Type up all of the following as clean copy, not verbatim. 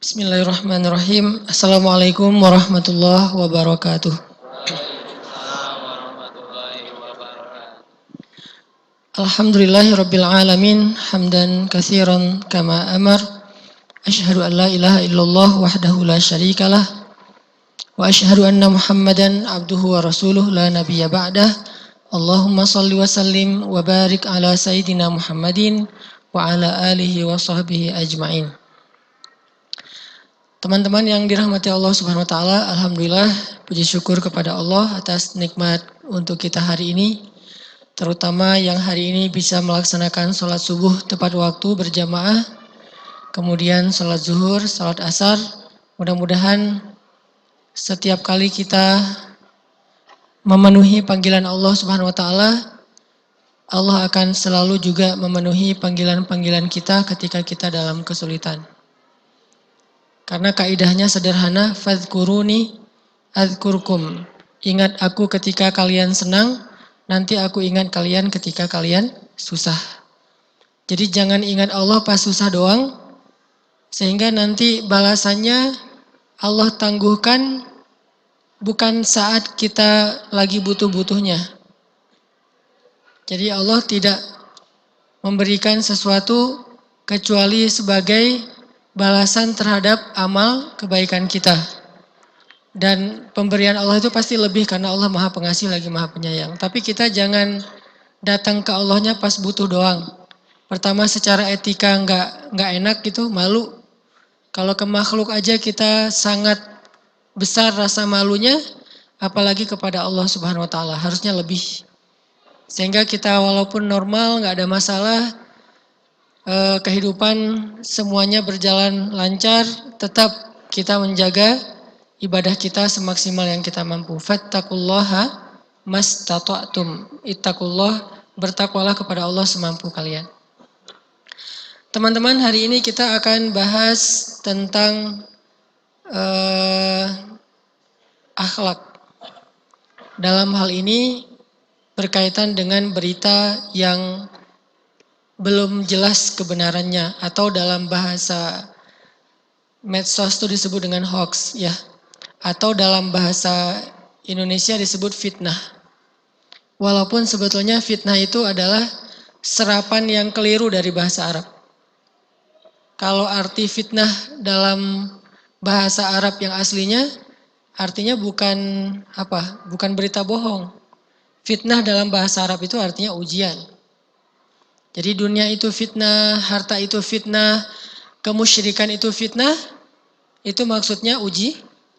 Bismillahirrahmanirrahim. Assalamualaikum warahmatullahi wabarakatuh. Alhamdulillahirabbil alamin hamdan katsiran kama amar. Asyhadu an la ilaha illallah wahdahu la syarikalah wa asyhadu anna Muhammadan abduhu wa rasuluh la nabiyya ba'dah. Allahumma shalli wa sallim wa barik ala sayyidina Muhammadin wa ala alihi wa sahbihi ajmain. Teman-teman yang dirahmati Allah Subhanahu wa taala, alhamdulillah puji syukur kepada Allah atas nikmat untuk kita hari ini. Terutama yang hari ini bisa melaksanakan sholat subuh tepat waktu berjamaah. Kemudian sholat zuhur, sholat asar. Mudah-mudahan setiap kali kita memenuhi panggilan Allah Subhanahu wa taala, Allah akan selalu juga memenuhi panggilan-panggilan kita ketika kita dalam kesulitan. Karena kaidahnya sederhana, fadhkuruni adzkurkum. Ingat aku ketika kalian senang, nanti aku ingat kalian ketika kalian susah. Jadi jangan ingat Allah pas susah doang, sehingga nanti balasannya Allah tangguhkan bukan saat kita lagi butuh-butuhnya. Jadi Allah tidak memberikan sesuatu kecuali sebagai balasan terhadap amal kebaikan kita. Dan pemberian Allah itu pasti lebih karena Allah Maha Pengasih lagi Maha Penyayang. Tapi kita jangan datang ke Allahnya pas butuh doang. Pertama secara etika nggak enak gitu, malu. Kalau ke makhluk aja kita sangat besar rasa malunya, apalagi kepada Allah Subhanahu wa taala, harusnya lebih. Sehingga kita walaupun normal, nggak ada masalah, kehidupan semuanya berjalan lancar, tetap kita menjaga ibadah kita semaksimal yang kita mampu. Fattaqullaha mastata'tum. Ittaqullah, bertakwalah kepada Allah semampu kalian. Teman-teman, hari ini kita akan bahas tentang akhlak. Dalam hal ini berkaitan dengan berita yang belum jelas kebenarannya, atau dalam bahasa medsos itu disebut dengan hoax ya, atau dalam bahasa Indonesia disebut fitnah. Walaupun sebetulnya fitnah itu adalah serapan yang keliru dari bahasa Arab. Kalau arti fitnah dalam bahasa Arab yang aslinya artinya bukan berita bohong. Fitnah dalam bahasa Arab itu artinya ujian. Jadi dunia itu fitnah, harta itu fitnah, kemusyrikan itu fitnah, itu maksudnya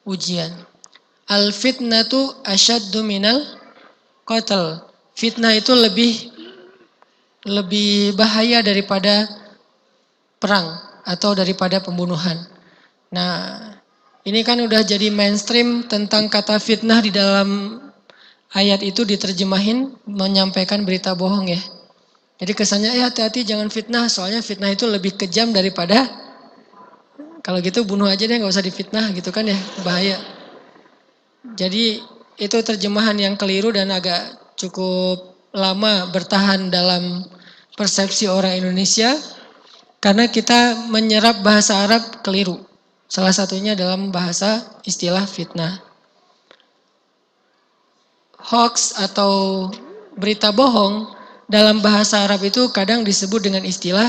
ujian. Al-fitnatu asyaddu minal qatl. Fitnah itu lebih bahaya daripada perang atau daripada pembunuhan. Nah, ini kan udah jadi mainstream tentang kata fitnah di dalam ayat itu diterjemahin menyampaikan berita bohong ya. Jadi kesannya hati-hati jangan fitnah, soalnya fitnah itu lebih kejam daripada, kalau gitu bunuh aja deh, gak usah difitnah gitu kan ya, bahaya. Jadi itu terjemahan yang keliru dan agak cukup lama bertahan dalam persepsi orang Indonesia, karena kita menyerap bahasa Arab keliru. Salah satunya dalam bahasa istilah fitnah. Hoax atau berita bohong dalam bahasa Arab itu kadang disebut dengan istilah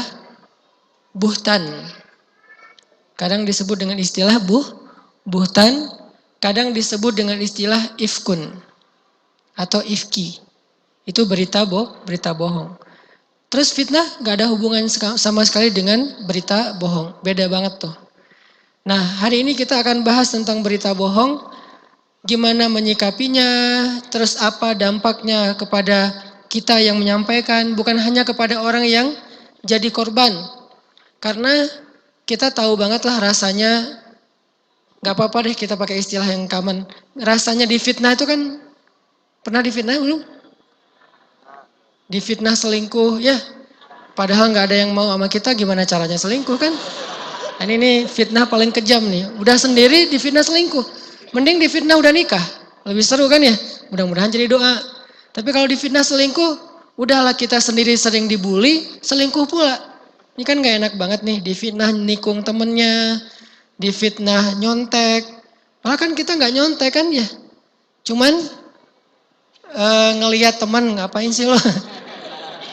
buhtan. Kadang disebut dengan istilah buhtan. Kadang disebut dengan istilah ifkun atau ifki. Itu berita bohong. Terus fitnah gak ada hubungan sama sekali dengan berita bohong. Beda banget tuh. Nah, hari ini kita akan bahas tentang berita bohong. Gimana menyikapinya, terus apa dampaknya kepada kita yang menyampaikan, bukan hanya kepada orang yang jadi korban. Karena kita tahu banget lah rasanya, gak apa-apa deh kita pakai istilah yang common. Rasanya difitnah itu kan, pernah difitnah belum? Difitnah selingkuh, ya. Padahal gak ada yang mau sama kita, gimana caranya selingkuh kan? Dan ini fitnah paling kejam nih. Udah sendiri difitnah selingkuh. Mending difitnah udah nikah. Lebih seru kan ya? Mudah-mudahan jadi doa. Tapi kalau difitnah selingkuh, udahlah kita sendiri sering dibully, selingkuh pula. Ini kan gak enak banget nih, difitnah nikung temennya, difitnah nyontek. Malah kan kita nggak nyontek kan ya. Cuman ngelihat teman ngapain sih lo.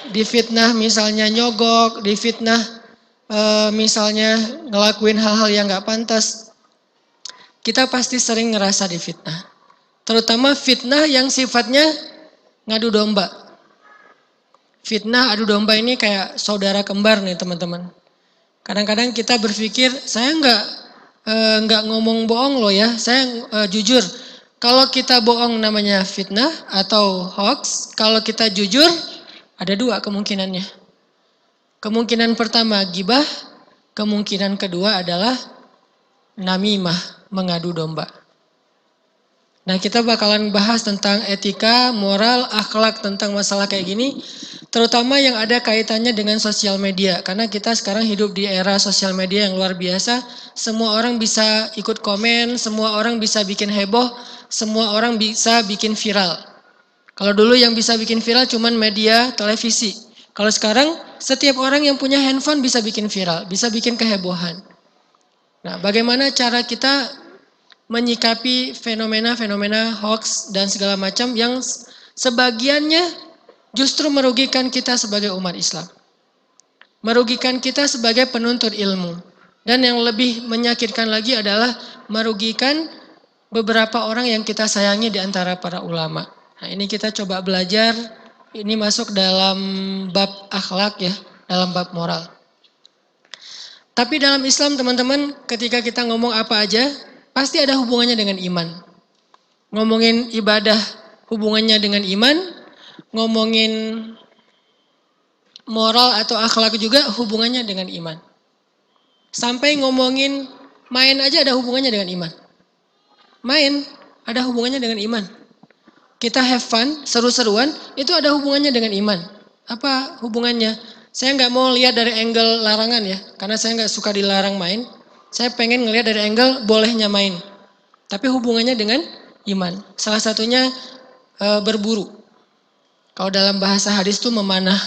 Difitnah misalnya nyogok, difitnah misalnya ngelakuin hal-hal yang nggak pantas. Kita pasti sering ngerasa difitnah. Terutama fitnah yang sifatnya ngadu domba. Fitnah adu domba ini kayak saudara kembar nih teman-teman. Kadang-kadang kita berpikir saya nggak ngomong bohong loh ya, saya jujur. Kalau kita bohong namanya fitnah atau hoax, kalau kita jujur ada dua kemungkinannya. Kemungkinan pertama gibah, kemungkinan kedua adalah namimah, mengadu domba. Nah kita bakalan bahas tentang etika, moral, akhlak tentang masalah kayak gini. Terutama yang ada kaitannya dengan sosial media. Karena kita sekarang hidup di era sosial media yang luar biasa. Semua orang bisa ikut komen, semua orang bisa bikin heboh, semua orang bisa bikin viral. Kalau dulu yang bisa bikin viral cuman media, televisi. Kalau sekarang setiap orang yang punya handphone bisa bikin viral, bisa bikin kehebohan. Nah bagaimana cara kita menyikapi fenomena-fenomena hoax dan segala macam yang sebagiannya justru merugikan kita sebagai umat Islam. Merugikan kita sebagai penuntut ilmu. Dan yang lebih menyakitkan lagi adalah merugikan beberapa orang yang kita sayangi di antara para ulama. Nah ini kita coba belajar, ini masuk dalam bab akhlak ya, dalam bab moral. Tapi dalam Islam teman-teman ketika kita ngomong apa aja, pasti ada hubungannya dengan iman. Ngomongin ibadah hubungannya dengan iman, ngomongin moral atau akhlak juga hubungannya dengan iman. Sampai ngomongin main aja ada hubungannya dengan iman. Main ada hubungannya dengan iman. Kita have fun, seru-seruan, itu ada hubungannya dengan iman. Apa hubungannya? Saya nggak mau lihat dari angle larangan ya, karena saya nggak suka dilarang main. Saya pengen ngelihat dari angle bolehnya main. Tapi hubungannya dengan iman. Salah satunya berburu. Kalau dalam bahasa hadis itu memanah.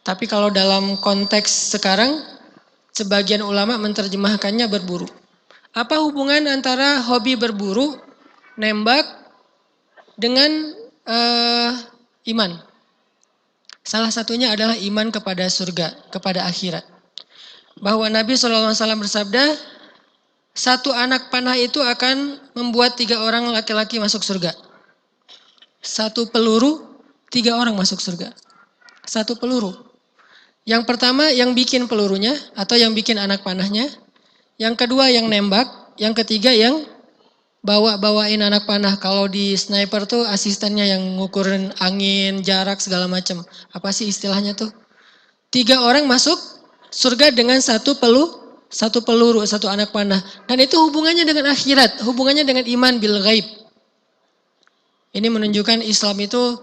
Tapi kalau dalam konteks sekarang, sebagian ulama menerjemahkannya berburu. Apa hubungan antara hobi berburu, nembak, dengan iman? Salah satunya adalah iman kepada surga, kepada akhirat. Bahwa Nabi SAW bersabda, satu anak panah itu akan membuat 3 orang laki-laki masuk surga. Satu peluru, 3 orang masuk surga. Satu peluru. Yang pertama yang bikin pelurunya atau yang bikin anak panahnya. Yang kedua yang nembak. Yang ketiga yang bawain anak panah. Kalau di sniper tuh asistennya yang ngukurin angin, jarak segala macam. Apa sih istilahnya tuh? 3 orang masuk surga dengan satu peluru, satu anak panah. Dan itu hubungannya dengan akhirat, hubungannya dengan iman bil ghaib. Ini menunjukkan Islam itu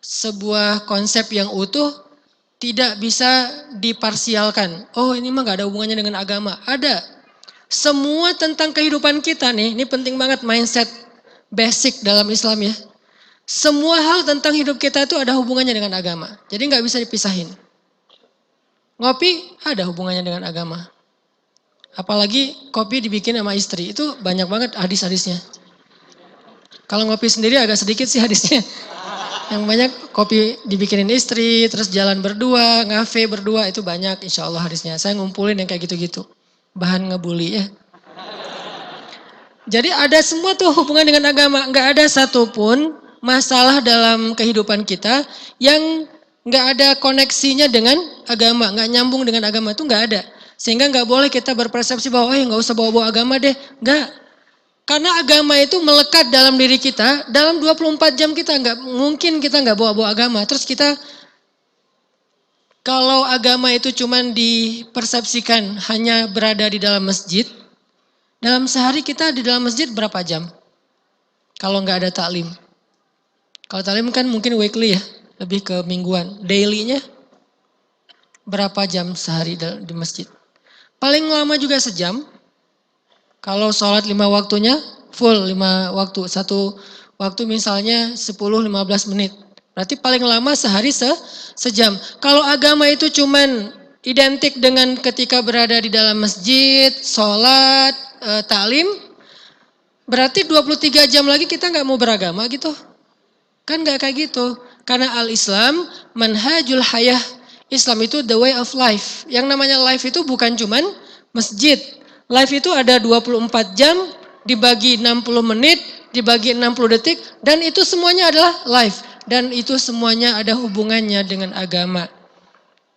sebuah konsep yang utuh, tidak bisa diparsialkan. Oh ini mah gak ada hubungannya dengan agama. Ada. Semua tentang kehidupan kita nih, ini penting banget mindset basic dalam Islam ya. Semua hal tentang hidup kita itu ada hubungannya dengan agama. Jadi gak bisa dipisahin. Ngopi ada hubungannya dengan agama. Apalagi kopi dibikin sama istri, itu banyak banget hadis-hadisnya. Kalau ngopi sendiri agak sedikit sih hadisnya. Yang banyak kopi dibikinin istri, terus jalan berdua, ngafe berdua, itu banyak insya Allah hadisnya. Saya ngumpulin yang kayak gitu-gitu. Bahan ngebully ya. Jadi ada semua tuh hubungan dengan agama. Nggak ada satupun masalah dalam kehidupan kita yang nggak ada koneksinya dengan agama. Nggak nyambung dengan agama itu nggak ada. Sehingga nggak boleh kita berpersepsi bahwa nggak usah bawa-bawa agama deh. Nggak. Karena agama itu melekat dalam diri kita, dalam 24 jam kita nggak mungkin kita nggak bawa-bawa agama. Terus kita, kalau agama itu cuman dipersepsikan hanya berada di dalam masjid, dalam sehari kita di dalam masjid berapa jam? Kalau nggak ada taklim. Kalau taklim kan mungkin weekly ya, lebih ke mingguan. Daily-nya berapa jam sehari di masjid? Paling lama juga sejam. Kalau sholat 5 waktunya, full 5 waktu. Satu waktu misalnya 10-15 menit. Berarti paling lama sehari sejam. Kalau agama itu cuman identik dengan ketika berada di dalam masjid, sholat, taklim, berarti 23 jam lagi kita nggak mau beragama gitu. Kan nggak kayak gitu. Karena al-Islam, manhajul hayah. Islam itu the way of life. Yang namanya life itu bukan cuman masjid. Life itu ada 24 jam, dibagi 60 menit, dibagi 60 detik, dan itu semuanya adalah life. Dan itu semuanya ada hubungannya dengan agama.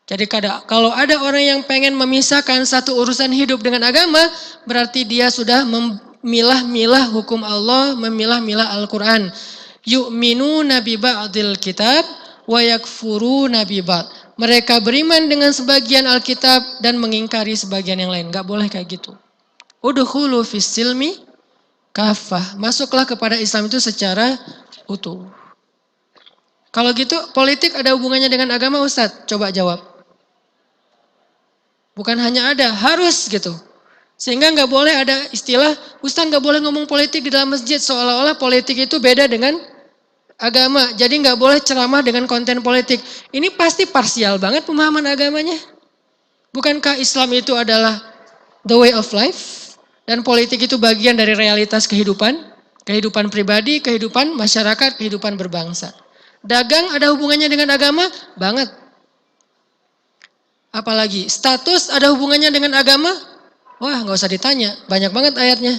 Jadi kalau ada orang yang pengen memisahkan satu urusan hidup dengan agama, berarti dia sudah memilah-milah hukum Allah, memilah-milah Al-Quran. Yu'minuna bi ba'dil kitab wa yakfuruna bi ba'd. Mereka beriman dengan sebagian Alkitab dan mengingkari sebagian yang lain. Gak boleh kayak gitu. Udkhulu fis silmi kafah. Masuklah kepada Islam itu secara utuh. Kalau gitu politik ada hubungannya dengan agama, Ustadz? Coba jawab. Bukan hanya ada, harus gitu. Sehingga gak boleh ada istilah, Ustadz gak boleh ngomong politik di dalam masjid. Seolah-olah politik itu beda dengan agama. Jadi gak boleh ceramah dengan konten politik. Ini pasti parsial banget pemahaman agamanya. Bukankah Islam itu adalah the way of life? Dan politik itu bagian dari realitas kehidupan. Kehidupan pribadi, kehidupan masyarakat, kehidupan berbangsa. Dagang ada hubungannya dengan agama? Banget. Apalagi status ada hubungannya dengan agama? Wah gak usah ditanya, banyak banget ayatnya.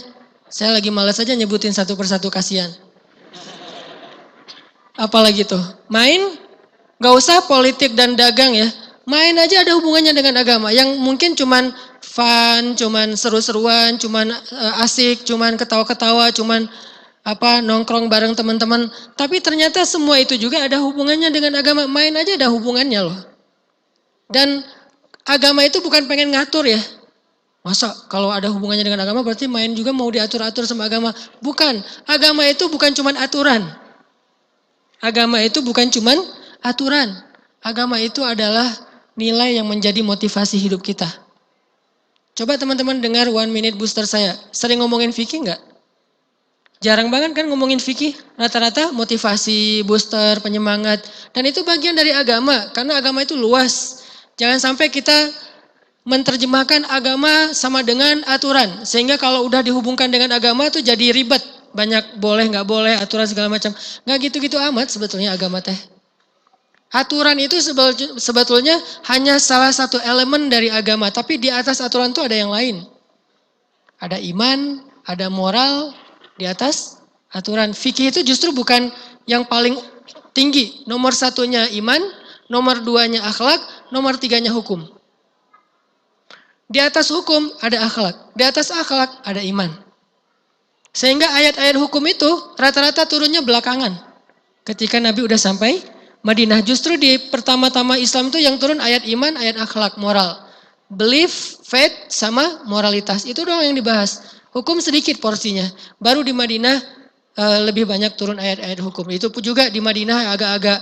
Saya lagi malas aja nyebutin satu persatu, kasihan. Apalagi tuh, main, gak usah politik dan dagang ya. Main aja ada hubungannya dengan agama. Yang mungkin cuman fun, cuman seru-seruan, cuman asik, cuman ketawa-ketawa, cuman nongkrong bareng teman-teman. Tapi ternyata semua itu juga ada hubungannya dengan agama. Main aja ada hubungannya loh. Dan agama itu bukan pengen ngatur ya. Masa kalau ada hubungannya dengan agama berarti main juga mau diatur-atur sama agama. Bukan, agama itu bukan cuman aturan. Agama itu bukan cuman aturan. Agama itu adalah nilai yang menjadi motivasi hidup kita. Coba teman-teman dengar one minute booster saya. Sering ngomongin fikih enggak? Jarang banget kan ngomongin fikih. Rata-rata motivasi, booster, penyemangat. Dan itu bagian dari agama. Karena agama itu luas. Jangan sampai kita menerjemahkan agama sama dengan aturan. Sehingga kalau udah dihubungkan dengan agama itu jadi ribet. Banyak boleh, nggak boleh, aturan segala macam. Nggak gitu-gitu amat sebetulnya agama teh. Aturan itu sebetulnya hanya salah satu elemen dari agama. Tapi di atas aturan itu ada yang lain. Ada iman, ada moral, di atas aturan. Fikih itu justru bukan yang paling tinggi. Nomor satunya iman, nomor duanya akhlak, nomor tiganya hukum. Di atas hukum ada akhlak, di atas akhlak ada iman. Sehingga ayat-ayat hukum itu rata-rata turunnya belakangan. Ketika Nabi udah sampai Madinah, justru di pertama-tama Islam itu yang turun ayat iman, ayat akhlak, moral. Belief, faith, sama moralitas. Itu doang yang dibahas. Hukum sedikit porsinya. Baru di Madinah lebih banyak turun ayat-ayat hukum. Itu pun juga di Madinah agak-agak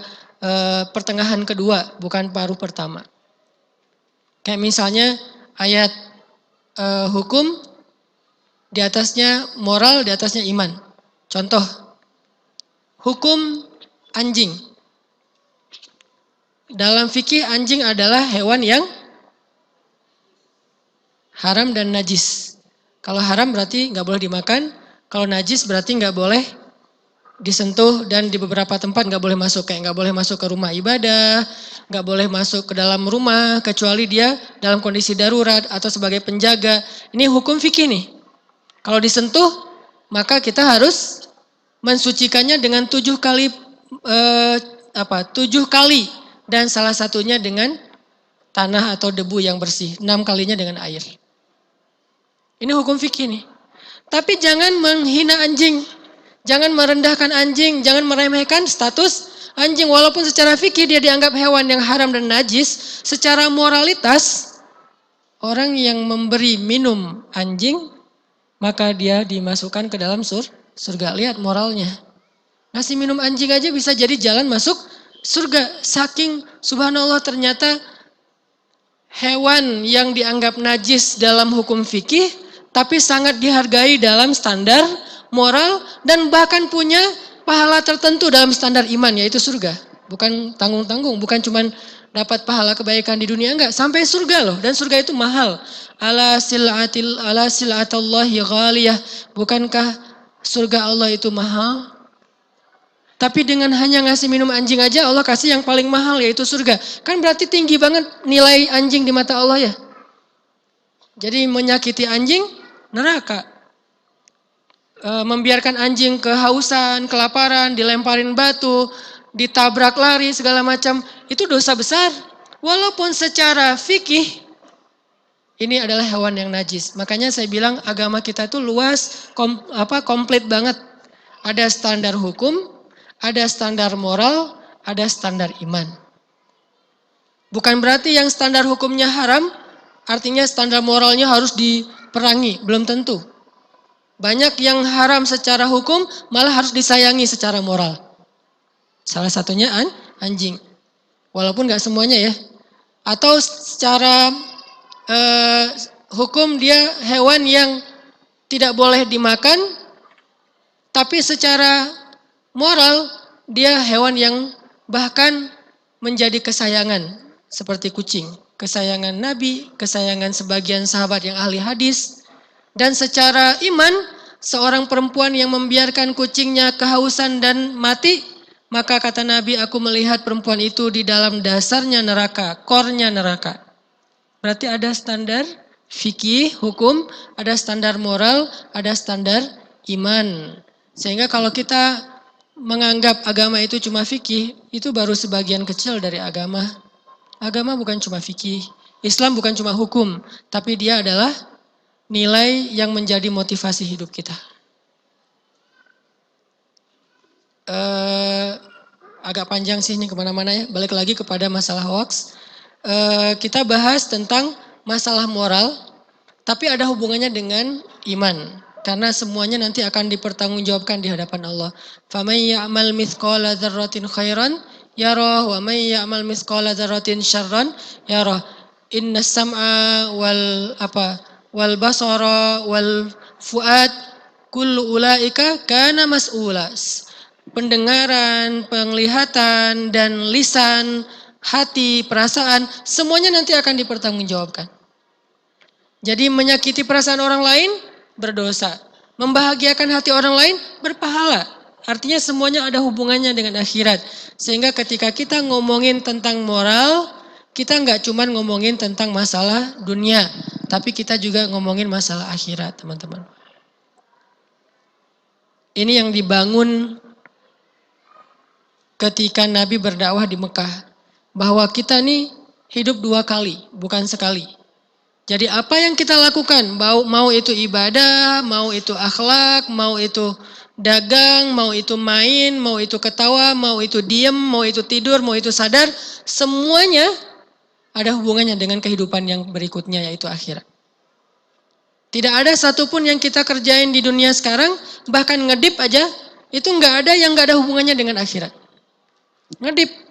pertengahan kedua, bukan paruh pertama. Kayak misalnya ayat hukum, di atasnya moral, di atasnya iman. Contoh, hukum anjing. Dalam fikih anjing adalah hewan yang haram dan najis. Kalau haram berarti nggak boleh dimakan, kalau najis berarti nggak boleh disentuh dan di beberapa tempat nggak boleh masuk. Kayak nggak boleh masuk ke rumah ibadah, nggak boleh masuk ke dalam rumah kecuali dia dalam kondisi darurat atau sebagai penjaga. Ini hukum fikih nih. Kalau disentuh, maka kita harus mensucikannya dengan 7 kali, 7 kali. Dan salah satunya dengan tanah atau debu yang bersih. 6 kalinya dengan air. Ini hukum fikih nih. Tapi jangan menghina anjing. Jangan merendahkan anjing. Jangan meremehkan status anjing. Walaupun secara fikih dia dianggap hewan yang haram dan najis. Secara moralitas, orang yang memberi minum anjing, maka dia dimasukkan ke dalam surga. Lihat moralnya. Ngasih minum anjing aja bisa jadi jalan masuk surga. Saking subhanallah ternyata hewan yang dianggap najis dalam hukum fikih, tapi sangat dihargai dalam standar moral dan bahkan punya pahala tertentu dalam standar iman, yaitu surga. Bukan tanggung-tanggung, bukan cuman dapat pahala kebaikan di dunia, enggak, sampai surga loh. Dan surga itu mahal. Ala sil'atallahi ghaliyah. Bukankah surga Allah itu mahal? Tapi dengan hanya ngasih minum anjing aja Allah kasih yang paling mahal yaitu surga. Kan berarti tinggi banget nilai anjing di mata Allah ya. Jadi menyakiti anjing neraka. Membiarkan anjing kehausan, kelaparan, dilemparin batu, ditabrak lari segala macam, itu dosa besar. Walaupun secara fikih ini adalah hewan yang najis. Makanya saya bilang agama kita itu luas, komplit banget. Ada standar hukum, ada standar moral, ada standar iman. Bukan berarti yang standar hukumnya haram, artinya standar moralnya harus diperangi. Belum tentu. Banyak yang haram secara hukum, malah harus disayangi secara moral. Salah satunya anjing. Walaupun gak semuanya ya. Atau secara hukum dia hewan yang tidak boleh dimakan, tapi secara moral dia hewan yang bahkan menjadi kesayangan seperti kucing. Kesayangan Nabi, kesayangan sebagian sahabat yang ahli hadis. Dan secara iman, seorang perempuan yang membiarkan kucingnya kehausan dan mati, maka kata Nabi, aku melihat perempuan itu di dalam dasarnya neraka, kornya neraka. Berarti ada standar fikih, hukum, ada standar moral, ada standar iman. Sehingga kalau kita menganggap agama itu cuma fikih, itu baru sebagian kecil dari agama. Agama bukan cuma fikih, Islam bukan cuma hukum, tapi dia adalah nilai yang menjadi motivasi hidup kita. Agak panjang sih ini kemana-mana ya, balik lagi kepada masalah hoax. Kita bahas tentang masalah moral, tapi ada hubungannya dengan iman. Karena semuanya nanti akan dipertanggungjawabkan di hadapan Allah. فَمَنْ يَعْمَلْ مِثْقَالَ ذَرَّةٍ خَيْرًا يَرَهُ وَمَنْ يَعْمَلْ مِثْقَالَ ذَرَّةٍ شَرًّا يَرَهُ إِنَّ السَّمْعَ وَالْبَصَرَ وَالْفُؤَادَ كُلُّ أُولَئِكَ كَانَ مَسْئُولًا. Pendengaran, penglihatan, dan lisan, hati, perasaan, semuanya nanti akan dipertanggungjawabkan. Jadi menyakiti perasaan orang lain, berdosa. Membahagiakan hati orang lain, berpahala. Artinya semuanya ada hubungannya dengan akhirat. Sehingga ketika kita ngomongin tentang moral, kita nggak cuma ngomongin tentang masalah dunia, tapi kita juga ngomongin masalah akhirat, teman-teman. Ini yang dibangun ketika Nabi berdakwah di Mekah. Bahwa kita nih hidup 2 kali, bukan sekali. Jadi apa yang kita lakukan, mau itu ibadah, mau itu akhlak, mau itu dagang, mau itu main, mau itu ketawa, mau itu diem, mau itu tidur, mau itu sadar, semuanya ada hubungannya dengan kehidupan yang berikutnya yaitu akhirat. Tidak ada satupun yang kita kerjain di dunia sekarang, bahkan ngedip aja, itu nggak ada yang nggak ada hubungannya dengan akhirat. Ngedip.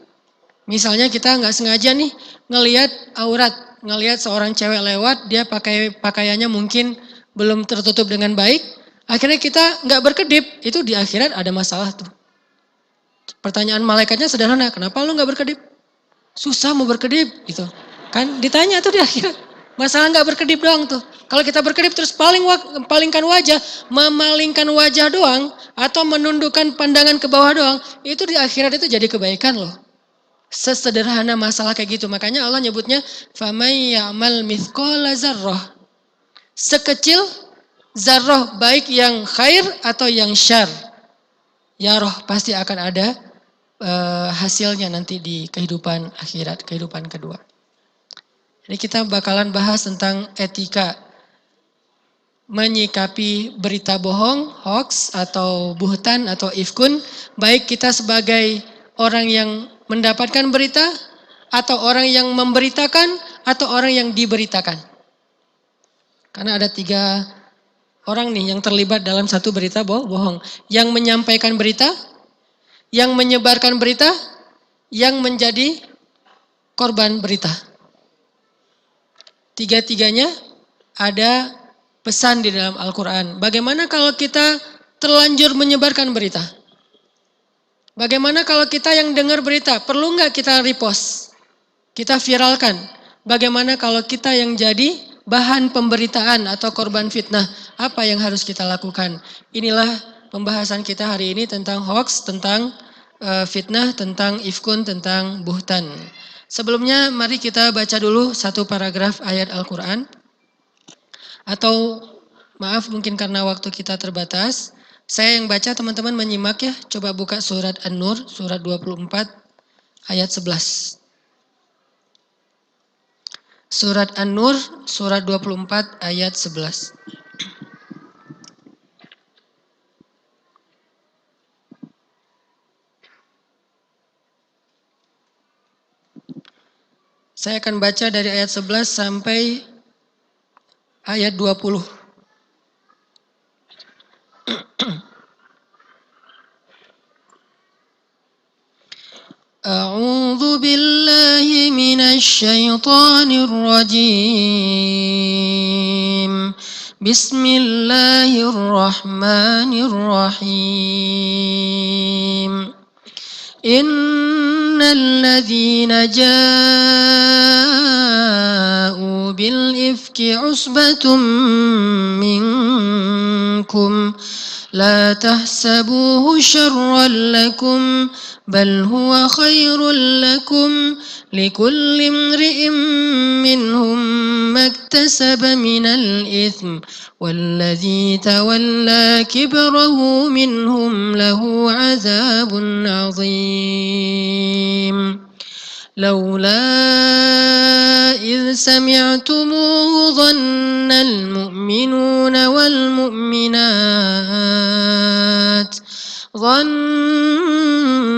Misalnya kita nggak sengaja nih ngelihat aurat, ngelihat seorang cewek lewat, dia pakai pakaiannya mungkin belum tertutup dengan baik, akhirnya kita nggak berkedip, itu di akhirat ada masalah tuh. Pertanyaan malaikatnya sederhana, kenapa lu nggak berkedip? Susah mau berkedip, gitu. Kan ditanya tuh di akhirat, masalah nggak berkedip doang tuh. Kalau kita berkedip terus palingkan wajah, memalingkan wajah doang, atau menundukkan pandangan ke bawah doang, itu di akhirat itu jadi kebaikan loh. Sesederhana masalah kayak gitu. Makanya Allah nyebutnya فَمَنْ يَعْمَلْ مِثْقَالَ ذَرَّةٍ. Sekecil zarrah, baik yang khair atau yang syar, ya roh pasti akan ada hasilnya nanti di kehidupan akhirat, kehidupan kedua. Jadi kita bakalan bahas tentang etika menyikapi berita bohong, hoax atau buhtan atau ifkun, baik kita sebagai orang yang mendapatkan berita, atau orang yang memberitakan, atau orang yang diberitakan. Karena ada 3 orang nih yang terlibat dalam satu berita bohong. Yang menyampaikan berita, yang menyebarkan berita, yang menjadi korban berita. 3-tiganya ada pesan di dalam Al-Quran. Bagaimana kalau kita terlanjur menyebarkan berita? Bagaimana kalau kita yang dengar berita, perlu nggak kita repost? Kita viralkan. Bagaimana kalau kita yang jadi bahan pemberitaan atau korban fitnah? Apa yang harus kita lakukan? Inilah pembahasan kita hari ini tentang hoax, tentang fitnah, tentang ifkun, tentang buhtan. Sebelumnya mari kita baca dulu satu paragraf ayat Al-Quran. Atau maaf mungkin karena waktu kita terbatas. Saya yang baca, teman-teman menyimak ya. Coba buka surat An-Nur, surat 24 ayat 11. Surat An-Nur, surat 24 ayat 11. Saya akan baca dari ayat 11 sampai ayat 20. A'udzu billahi minasy syaithanir rajim. Bismillahirrahmanirrahim. Innal ladzina ja'u bil ifki usbatum minkum la tahsabuhu syarran lakum bal huwa khairul lakum likulli imri'in minhum maktasaba minal itsm والذي تولى كبره منهم له عذاب عظيم لولا إذ سمعتموه ظن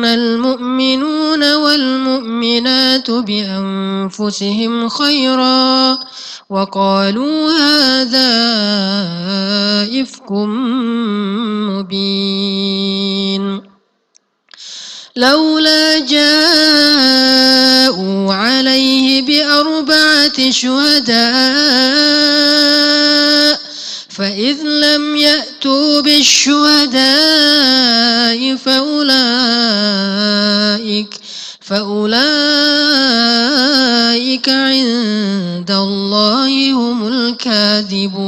المؤمنون والمؤمنات بأنفسهم خيرا وقالوا هذا إفك مبين لولا جاءوا عليه بأربعة شهداء فإذ لم يأتوا بالشهداء فأولئك عند الله هم الكاذبون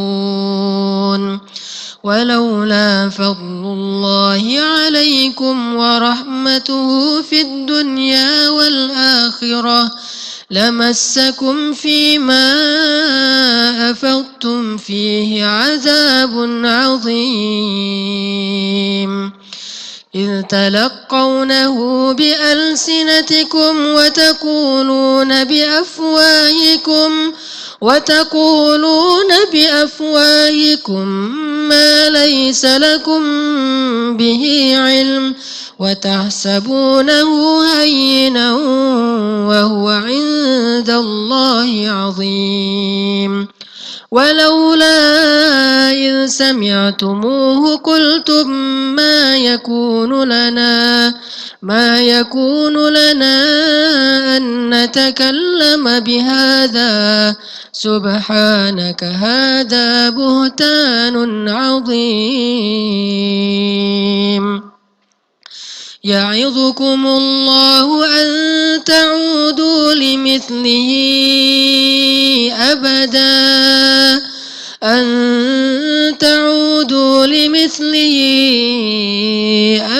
ولولا فضل الله عليكم ورحمته في الدنيا والآخرة لمسكم فيما أفضتم فيه عذاب عظيم إذ تلقونه بألسنتكم وتقولون بأفواهكم ما ليس لكم به علم وتحسبونه هينا وهو عند الله عظيم ولولا إذ سمعتموه قلتم ما يكون لنا أن نتكلم بهذا سبحانك هذا بهتان عظيم يعظكم الله أن تعودوا لمثله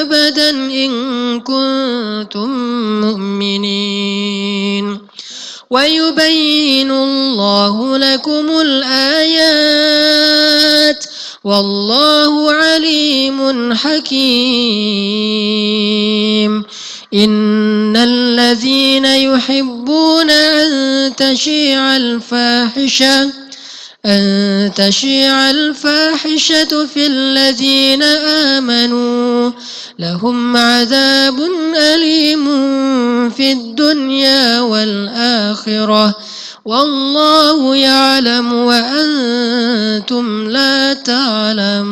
أبدا إن كنتم مؤمنين ويبين الله لكم الآيات والله عليم حكيم إن الذين يحبون أن تشيع الفاحشة في الذين آمنوا لهم عذاب أليم في الدنيا والآخرة والله يعلم وأنتم لا تعلمون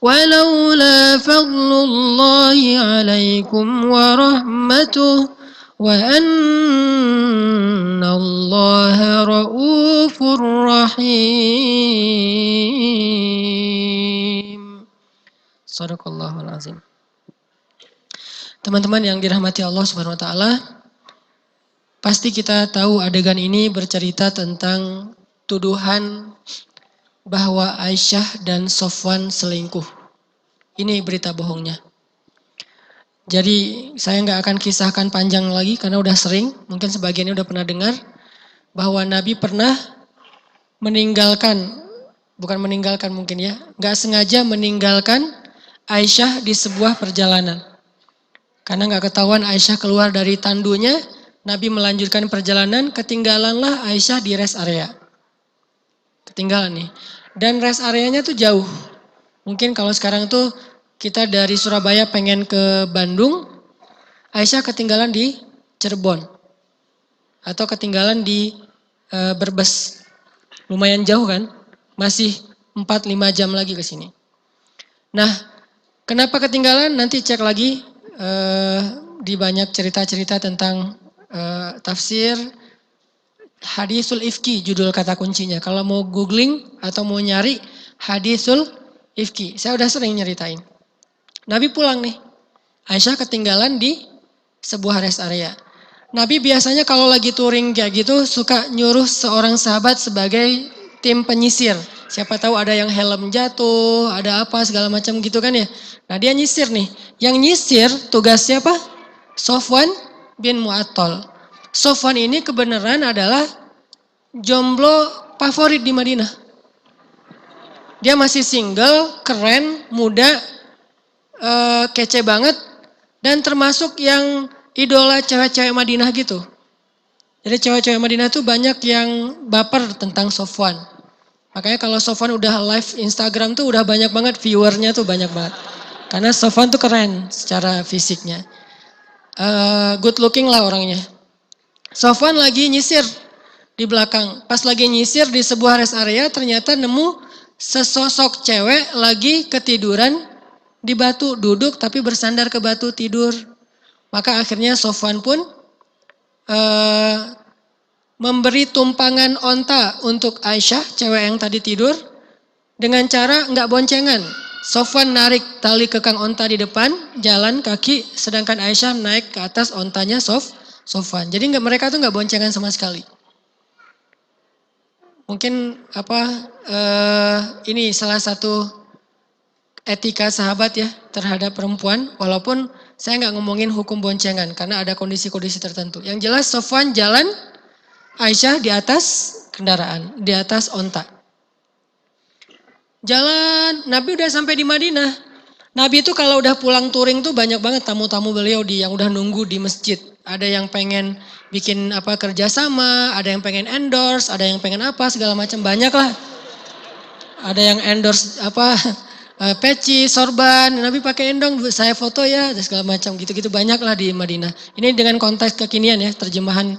ولولا فضل الله عليكم ورحمته وأن الله رؤوف رحيم صدق الله العظيم. Teman-teman yang dirahmati Allah Subhanahu wa taala, pasti kita tahu adegan ini bercerita tentang tuduhan bahwa Aisyah dan Sofwan selingkuh. Ini berita bohongnya. Jadi saya nggak akan kisahkan panjang lagi karena udah sering, mungkin sebagiannya udah pernah dengar, bahwa Nabi pernah bukan meninggalkan mungkin ya, nggak sengaja meninggalkan Aisyah di sebuah perjalanan. Karena nggak ketahuan Aisyah keluar dari tandunya, Nabi melanjutkan perjalanan, ketinggalanlah Aisyah di rest area. Ketinggalan nih. Dan rest areanya tuh jauh. Mungkin kalau sekarang tuh kita dari Surabaya pengen ke Bandung, Aisyah ketinggalan di Cirebon. Atau ketinggalan di Brebes. Lumayan jauh kan? Masih 4-5 jam lagi ke sini. Nah, kenapa ketinggalan? Nanti cek lagi di banyak cerita-cerita tentang tafsir. Hadisul Ifki judul kata kuncinya. Kalau mau googling atau mau nyari Hadisul Ifki. Saya udah sering nyeritain. Nabi pulang nih. Aisyah ketinggalan di sebuah rest area. Nabi biasanya kalau lagi touring kayak gitu suka nyuruh seorang sahabat sebagai tim penyisir. Siapa tahu ada yang helm jatuh, ada apa segala macam gitu kan ya. Nah dia nyisir nih. Yang nyisir tugasnya apa? Sofwan bin Mu'attal. Sofwan ini kebenaran adalah jomblo favorit di Madinah. Dia masih single, keren, muda, kece banget. Dan termasuk yang idola cewek-cewek Madinah gitu. Jadi cewek-cewek Madinah tuh banyak yang baper tentang Sofwan. Makanya kalau Sofwan udah live Instagram tuh udah banyak banget viewernya tuh banyak banget. Karena Sofwan tuh keren secara fisiknya. Good looking lah orangnya. Sofwan lagi nyisir di belakang. Pas lagi nyisir di sebuah rest area ternyata nemu sesosok cewek lagi ketiduran di batu. Duduk tapi bersandar ke batu tidur. Maka akhirnya Sofwan pun memberi tumpangan onta untuk Aisyah, cewek yang tadi tidur. Dengan cara nggak boncengan. Sofwan narik tali kekang onta di depan, jalan kaki. Sedangkan Aisyah naik ke atas ontanya Sofwan. Jadi mereka tuh nggak boncengan sama sekali. Mungkin ini salah satu etika sahabat ya terhadap perempuan. Walaupun saya nggak ngomongin hukum boncengan karena ada kondisi-kondisi tertentu. Yang jelas Sofwan jalan, Aisyah di atas kendaraan, di atas onta. Jalan, Nabi udah sampai di Madinah. Nabi itu kalau udah pulang touring tuh banyak banget tamu-tamu beliau yang udah nunggu di masjid. Ada yang pengen bikin kerjasama, ada yang pengen endorse, ada yang pengen apa segala macam, banyak lah. Ada yang endorse peci, sorban, Nabi pakai endong, saya foto ya, segala macam gitu-gitu banyak lah di Madinah. Ini dengan konteks kekinian ya, terjemahan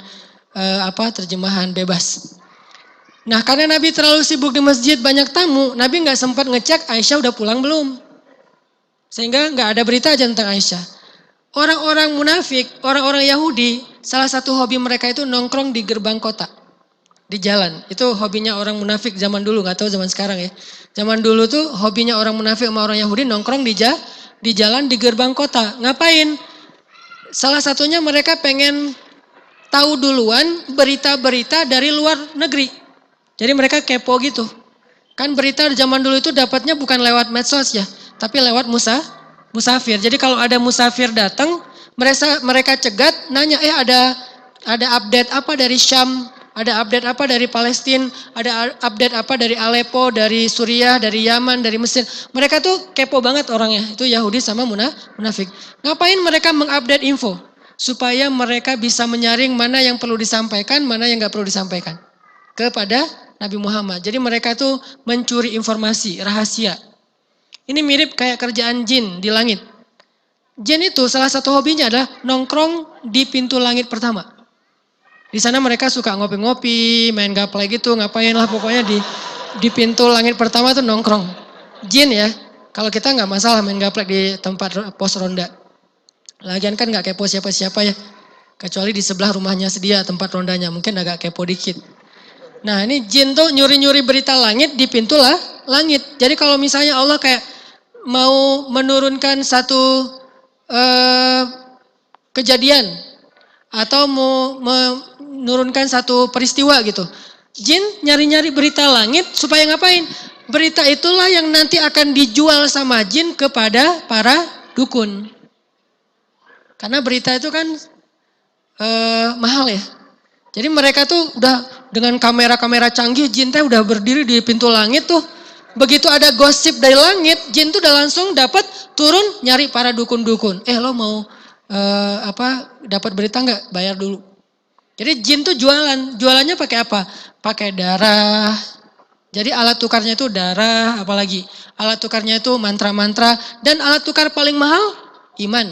bebas. Nah karena Nabi terlalu sibuk di masjid banyak tamu, Nabi nggak sempat ngecek Aisyah udah pulang belum. Sehingga nggak ada berita aja tentang Aisyah. Orang-orang munafik, orang-orang Yahudi, salah satu hobi mereka itu nongkrong di gerbang kota. Di jalan, itu hobinya orang munafik zaman dulu, nggak tahu zaman sekarang ya. Zaman dulu tuh hobinya orang munafik sama orang Yahudi nongkrong di jalan di gerbang kota. Ngapain? Salah satunya mereka pengen tahu duluan berita-berita dari luar negeri. Jadi mereka kepo gitu. Kan berita zaman dulu itu dapatnya bukan lewat medsos ya, tapi lewat musafir. Jadi kalau ada musafir datang, mereka cegat, nanya ada update apa dari Syam, ada update apa dari Palestina, ada update apa dari Aleppo, dari Suriah, dari Yaman, dari Mesir. Mereka tuh kepo banget orangnya. Itu Yahudi sama munafik. Ngapain mereka mengupdate info? Supaya mereka bisa menyaring mana yang perlu disampaikan, mana yang gak perlu disampaikan kepada Nabi Muhammad. Jadi mereka tuh mencuri informasi, rahasia. Ini mirip kayak kerjaan jin di langit. Jin itu salah satu hobinya adalah nongkrong di pintu langit pertama. Di sana mereka suka ngopi-ngopi, main gaplek gitu, ngapain lah pokoknya di pintu langit pertama tuh nongkrong. Jin ya, kalau kita nggak masalah main gaplek di tempat pos ronda. Lagian kan nggak kepo siapa-siapa ya, kecuali di sebelah rumahnya sedia tempat rondanya, mungkin agak kepo dikit. Nah ini jin tuh nyuri-nyuri berita langit di pintu langit. Jadi kalau misalnya Allah kayak mau menurunkan satu kejadian atau mau menurunkan satu peristiwa gitu. Jin nyari-nyari berita langit supaya ngapain? Berita itulah yang nanti akan dijual sama jin kepada para dukun. Karena berita itu kan mahal ya. Jadi mereka tuh udah dengan kamera-kamera canggih, jin teh udah berdiri di pintu langit tuh. Begitu ada gosip dari langit, jin tuh udah langsung dapat turun nyari para dukun-dukun. Lo mau dapat berita nggak? Bayar dulu. Jadi jin tuh jualannya pakai apa? Pakai darah. Jadi alat tukarnya itu darah, apalagi alat tukarnya itu mantra-mantra, dan alat tukar paling mahal iman.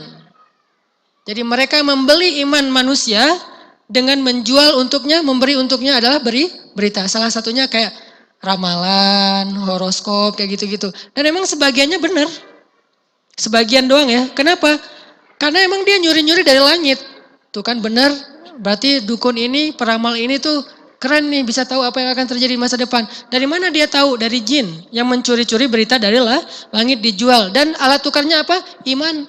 Jadi mereka membeli iman manusia dengan menjual untuknya, memberi untuknya adalah berita. Salah satunya kayak ramalan, horoskop, kayak gitu-gitu. Dan emang sebagiannya benar. Sebagian doang ya. Kenapa? Karena emang dia nyuri-nyuri dari langit. Tuh kan benar. Berarti dukun ini, peramal ini tuh keren nih, bisa tahu apa yang akan terjadi di masa depan. Dari mana dia tahu? Dari jin yang mencuri-curi berita dari langit dijual. Dan alat tukarnya apa? Iman.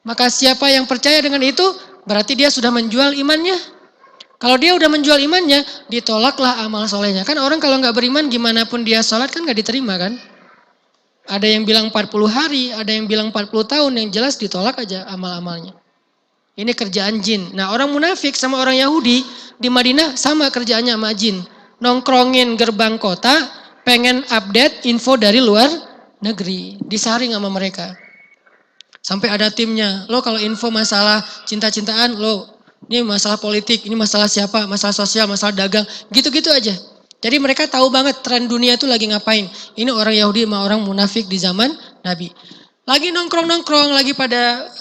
Maka siapa yang percaya dengan itu, berarti dia sudah menjual imannya. Kalau dia udah menjual imannya, ditolaklah amal solehnya. Kan orang kalau nggak beriman, gimana pun dia sholat kan nggak diterima kan. Ada yang bilang 40 hari, ada yang bilang 40 tahun, yang jelas ditolak aja amal-amalnya. Ini kerjaan jin. Nah orang munafik sama orang Yahudi di Madinah sama kerjaannya sama jin. Nongkrongin gerbang kota, pengen update info dari luar negeri. Disaring sama mereka. Sampai ada timnya, lo kalau info masalah cinta-cintaan, lo ini masalah politik, ini masalah siapa, masalah sosial, masalah dagang, gitu-gitu aja. Jadi mereka tahu banget tren dunia itu lagi ngapain. Ini orang Yahudi sama orang munafik di zaman Nabi. Lagi nongkrong-nongkrong, lagi pada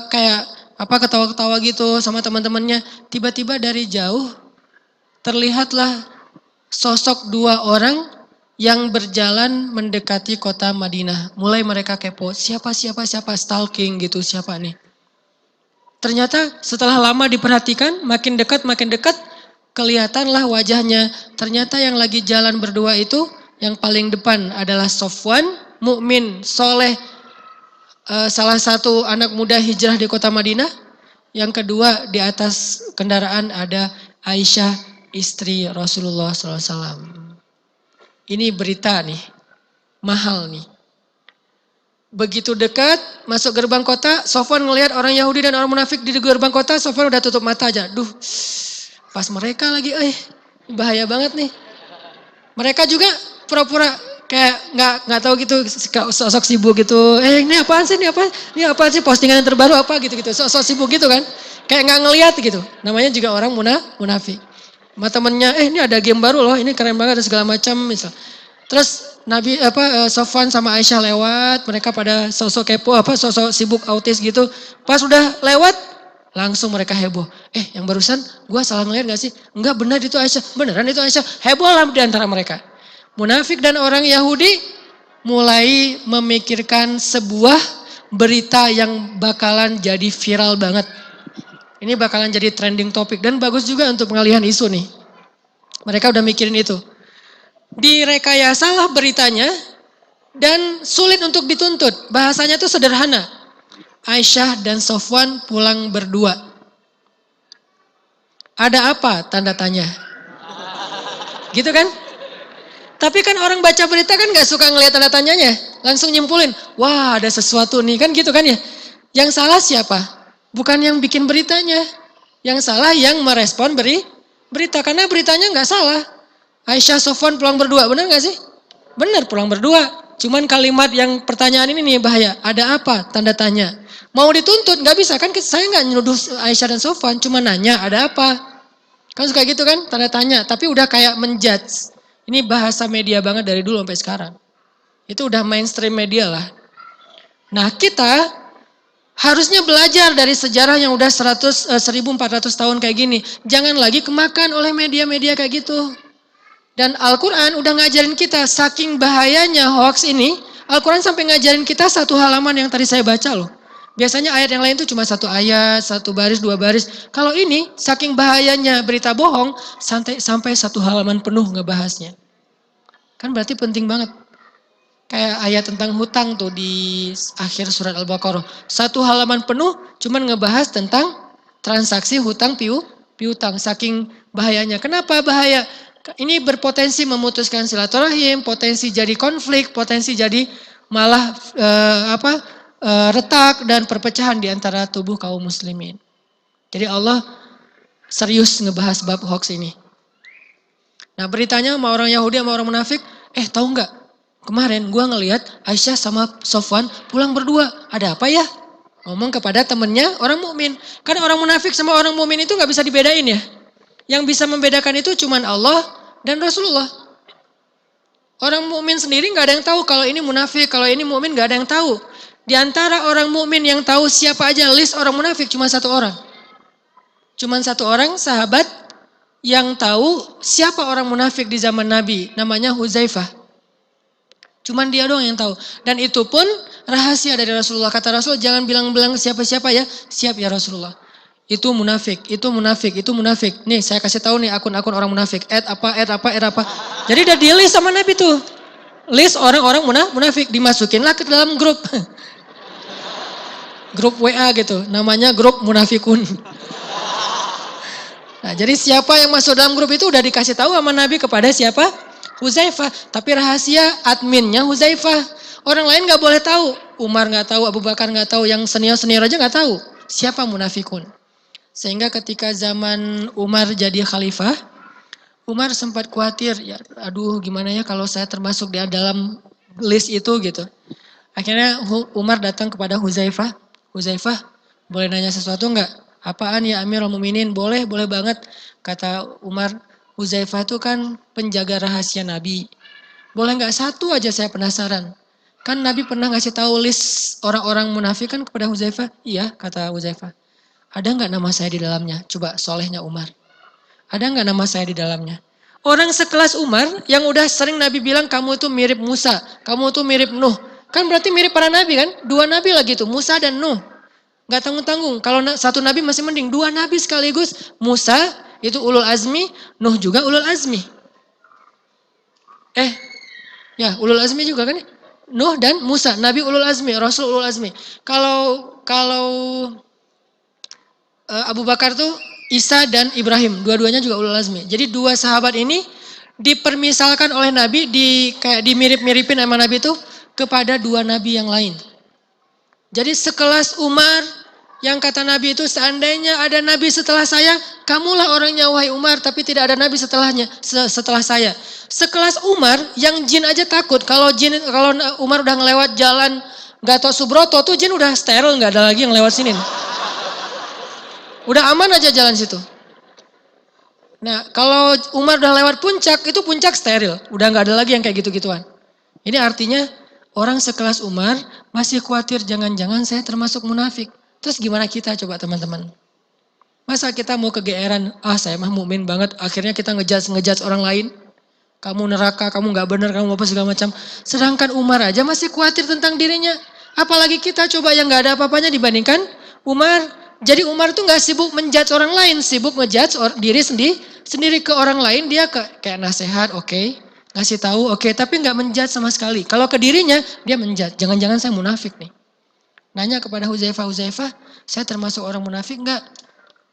kayak ketawa-ketawa gitu sama teman-temannya. Tiba-tiba dari jauh terlihatlah sosok dua orang yang berjalan mendekati kota Madinah. Mulai mereka kepo, siapa, stalking gitu, siapa nih. Ternyata setelah lama diperhatikan, makin dekat, kelihatanlah wajahnya. Ternyata yang lagi jalan berdua itu, yang paling depan adalah Sofwan, mukmin, soleh, salah satu anak muda hijrah di kota Madinah. Yang kedua di atas kendaraan ada Aisyah, istri Rasulullah SAW. Ini berita nih, mahal nih. Begitu dekat, masuk gerbang kota, Sofwan ngelihat orang Yahudi dan orang munafik di gerbang kota, Sofwan udah tutup mata aja. Duh, pas mereka lagi, bahaya banget nih. Mereka juga pura-pura kayak nggak tahu gitu, sosok sibuk gitu. Ini apaan sih, ini apaan sih, postingan yang terbaru apa gitu-gitu. Sosok sibuk gitu kan, kayak nggak ngelihat gitu. Namanya juga orang munafik. Sama temennya, ini ada game baru loh, ini keren banget dan segala macam misal. Terus Sofwan sama Aisyah lewat, mereka pada sosok kepo, sosok sibuk autis gitu. Pas udah lewat, langsung mereka heboh. Yang barusan gua salah ngeliat gak sih? Enggak, benar itu Aisyah, beneran itu Aisyah. Heboh lah di antara mereka. Munafik dan orang Yahudi mulai memikirkan sebuah berita yang bakalan jadi viral banget. Ini bakalan jadi trending topik dan bagus juga untuk pengalihan isu nih. Mereka udah mikirin itu. Direkayasalah beritanya dan sulit untuk dituntut. Bahasanya tuh sederhana. Aisyah dan Sofwan pulang berdua. Ada apa? Tanda tanya. Gitu kan? Tapi kan orang baca berita kan gak suka ngelihat tanda tanyanya. Langsung nyimpulin, wah ada sesuatu nih kan gitu kan ya. Yang salah siapa? Bukan yang bikin beritanya. Yang salah yang merespon berita. Karena beritanya gak salah. Aisyah Sofwan pulang berdua. Benar gak sih? Benar pulang berdua. Cuman kalimat yang pertanyaan ini nih bahaya. Ada apa? Tanda tanya. Mau dituntut gak bisa. Kan saya gak menuduh Aisyah dan Sofwan. Cuma nanya ada apa. Kan suka gitu kan? Tanda tanya. Tapi udah kayak menjudge. Ini bahasa media banget dari dulu sampai sekarang. Itu udah mainstream media lah. Nah kita harusnya belajar dari sejarah yang udah 1400 tahun kayak gini. Jangan lagi kemakan oleh media-media kayak gitu. Dan Al-Quran udah ngajarin kita, saking bahayanya hoax ini, Al-Quran sampai ngajarin kita satu halaman yang tadi saya baca loh. Biasanya ayat yang lain itu cuma satu ayat, satu baris, dua baris. Kalau ini, saking bahayanya berita bohong, sampai satu halaman penuh ngebahasnya. Kan berarti penting banget. Kayak ayat tentang hutang tuh di akhir surat Al-Baqarah. Satu halaman penuh cuman ngebahas tentang transaksi hutang piutang. Saking bahayanya. Kenapa bahaya? Ini berpotensi memutuskan silaturahim, potensi jadi konflik, potensi jadi malah retak dan perpecahan di antara tubuh kaum muslimin. Jadi Allah serius ngebahas bab hoax ini. Nah beritanya sama orang Yahudi sama orang munafik, tahu nggak? Kemarin gue ngelihat Aisyah sama Sofwan pulang berdua. Ada apa ya? Ngomong kepada temennya orang mukmin. Kan orang munafik sama orang mukmin itu nggak bisa dibedain ya. Yang bisa membedakan itu cuman Allah dan Rasulullah. Orang mukmin sendiri nggak ada yang tahu kalau ini munafik, kalau ini mukmin nggak ada yang tahu. Di antara orang mukmin yang tahu siapa aja list orang munafik cuma satu orang. Cuman satu orang sahabat yang tahu siapa orang munafik di zaman Nabi. Namanya Huzaifah. Cuman dia doang yang tahu. Dan itu pun rahasia dari Rasulullah. Kata Rasul jangan bilang-bilang siapa-siapa ya. Siap ya Rasulullah. Itu munafik, itu munafik, itu munafik. Nih saya kasih tahu nih akun-akun orang munafik. Add apa. Jadi udah di list sama Nabi tuh. List orang-orang munafik. Dimasukinlah ke dalam grup. Grup WA gitu. Namanya grup munafikun. Nah jadi siapa yang masuk dalam grup itu udah dikasih tahu sama Nabi kepada siapa? Huzaifah, tapi rahasia adminnya Huzaifah. Orang lain gak boleh tahu. Umar gak tahu, Abu Bakar gak tahu, yang senior-senior aja gak tahu. Siapa munafikun. Sehingga ketika zaman Umar jadi khalifah, Umar sempat khawatir, ya aduh gimana ya kalau saya termasuk di dalam list itu gitu. Akhirnya Umar datang kepada Huzaifah. Huzaifah, boleh nanya sesuatu gak? Apaan ya Amirul Mukminin? Boleh banget. Kata Umar, Huzaifah itu kan penjaga rahasia Nabi. Boleh nggak satu aja saya penasaran. Kan Nabi pernah ngasih tahu list orang-orang munafik kan kepada Huzaifah. Iya kata Huzaifah. Ada nggak nama saya di dalamnya? Coba solehnya Umar. Ada nggak nama saya di dalamnya? Orang sekelas Umar yang udah sering Nabi bilang kamu itu mirip Musa. Kamu itu mirip Nuh. Kan berarti mirip para Nabi kan? Dua Nabi lagi tuh Musa dan Nuh. Nggak tanggung-tanggung. Kalau satu Nabi masih mending. Dua Nabi sekaligus. Musa itu ulul azmi, Nuh juga ulul azmi. Ulul azmi juga kan? Nuh dan Musa, Nabi ulul azmi, Rasul ulul azmi. Kalau Abu Bakar tuh Isa dan Ibrahim, dua-duanya juga ulul azmi. Jadi dua sahabat ini dipermisalkan oleh Nabi kayak dimirip-miripin sama Nabi itu kepada dua nabi yang lain. Jadi sekelas Umar yang kata Nabi itu seandainya ada Nabi setelah saya, kamulah orangnya wahai Umar, tapi tidak ada Nabi setelah saya. Sekelas Umar yang jin aja takut kalau Umar udah ngelewat jalan Gatot Subroto tuh jin udah steril, nggak ada lagi yang lewat sini. Udah aman aja jalan situ. Nah kalau Umar udah lewat puncak, itu puncak steril, udah nggak ada lagi yang kayak gitu-gituan. Ini artinya orang sekelas Umar masih khawatir jangan-jangan saya termasuk munafik. Terus gimana kita coba teman-teman? Masa kita mau kegeeran, saya mah mukmin banget, akhirnya kita ngejudge orang lain. Kamu neraka, kamu gak benar, kamu apa segala macam. Sedangkan Umar aja masih khawatir tentang dirinya. Apalagi kita coba yang gak ada apa-apanya dibandingkan Umar. Jadi Umar tuh gak sibuk menjudge orang lain, sibuk ngejudge diri sendiri ke orang lain. Dia kayak nasihat, oke. Ngasih tahu, oke. Tapi gak menjudge sama sekali. Kalau ke dirinya, dia menjudge. Jangan-jangan saya munafik nih. Nanya kepada Huzaifah, saya termasuk orang munafik enggak?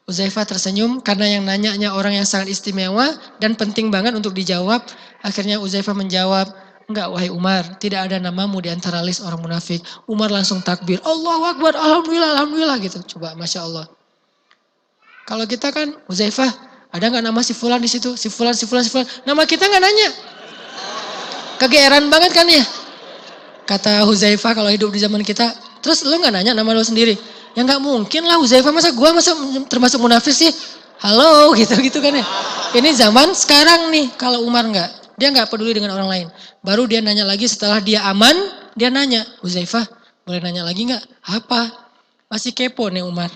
Huzaifah tersenyum karena yang nanyanya orang yang sangat istimewa dan penting banget untuk dijawab. Akhirnya Huzaifah menjawab, enggak wahai Umar, tidak ada namamu di antara list orang munafik. Umar langsung takbir, Allahu Akbar, Alhamdulillah gitu. Coba Masya Allah. Kalau kita kan, Huzaifah, ada enggak nama si Fulan di situ? Si Fulan. Nama kita enggak nanya. Kegeeran banget kan ya? Kata Huzaifah kalau hidup di zaman kita, terus lu gak nanya nama lu sendiri? Ya gak mungkin lah Huzaifah, masa termasuk munafik sih? Halo gitu kan ya. Ini zaman sekarang nih, kalau Umar gak. Dia gak peduli dengan orang lain. Baru dia nanya lagi setelah dia aman, dia nanya, Huzaifah boleh nanya lagi gak? Apa? Masih kepo nih Umar.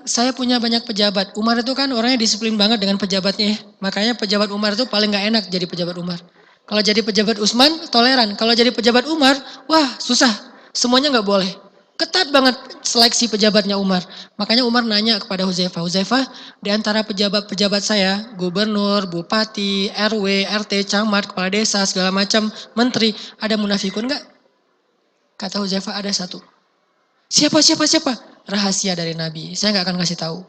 Saya punya banyak pejabat. Umar itu kan orangnya disiplin banget dengan pejabatnya. Makanya pejabat Umar itu paling gak enak jadi pejabat Umar. Kalau jadi pejabat Utsman toleran. Kalau jadi pejabat Umar, wah susah. Semuanya gak boleh. Ketat banget seleksi pejabatnya Umar. Makanya Umar nanya kepada Hudzaifah, Hudzaifah, di antara pejabat-pejabat saya, gubernur, bupati, RW, RT, camat, kepala desa, segala macam, menteri, ada munafikun enggak? Kata Hudzaifah, ada satu. Siapa? Rahasia dari Nabi, saya enggak akan kasih tahu.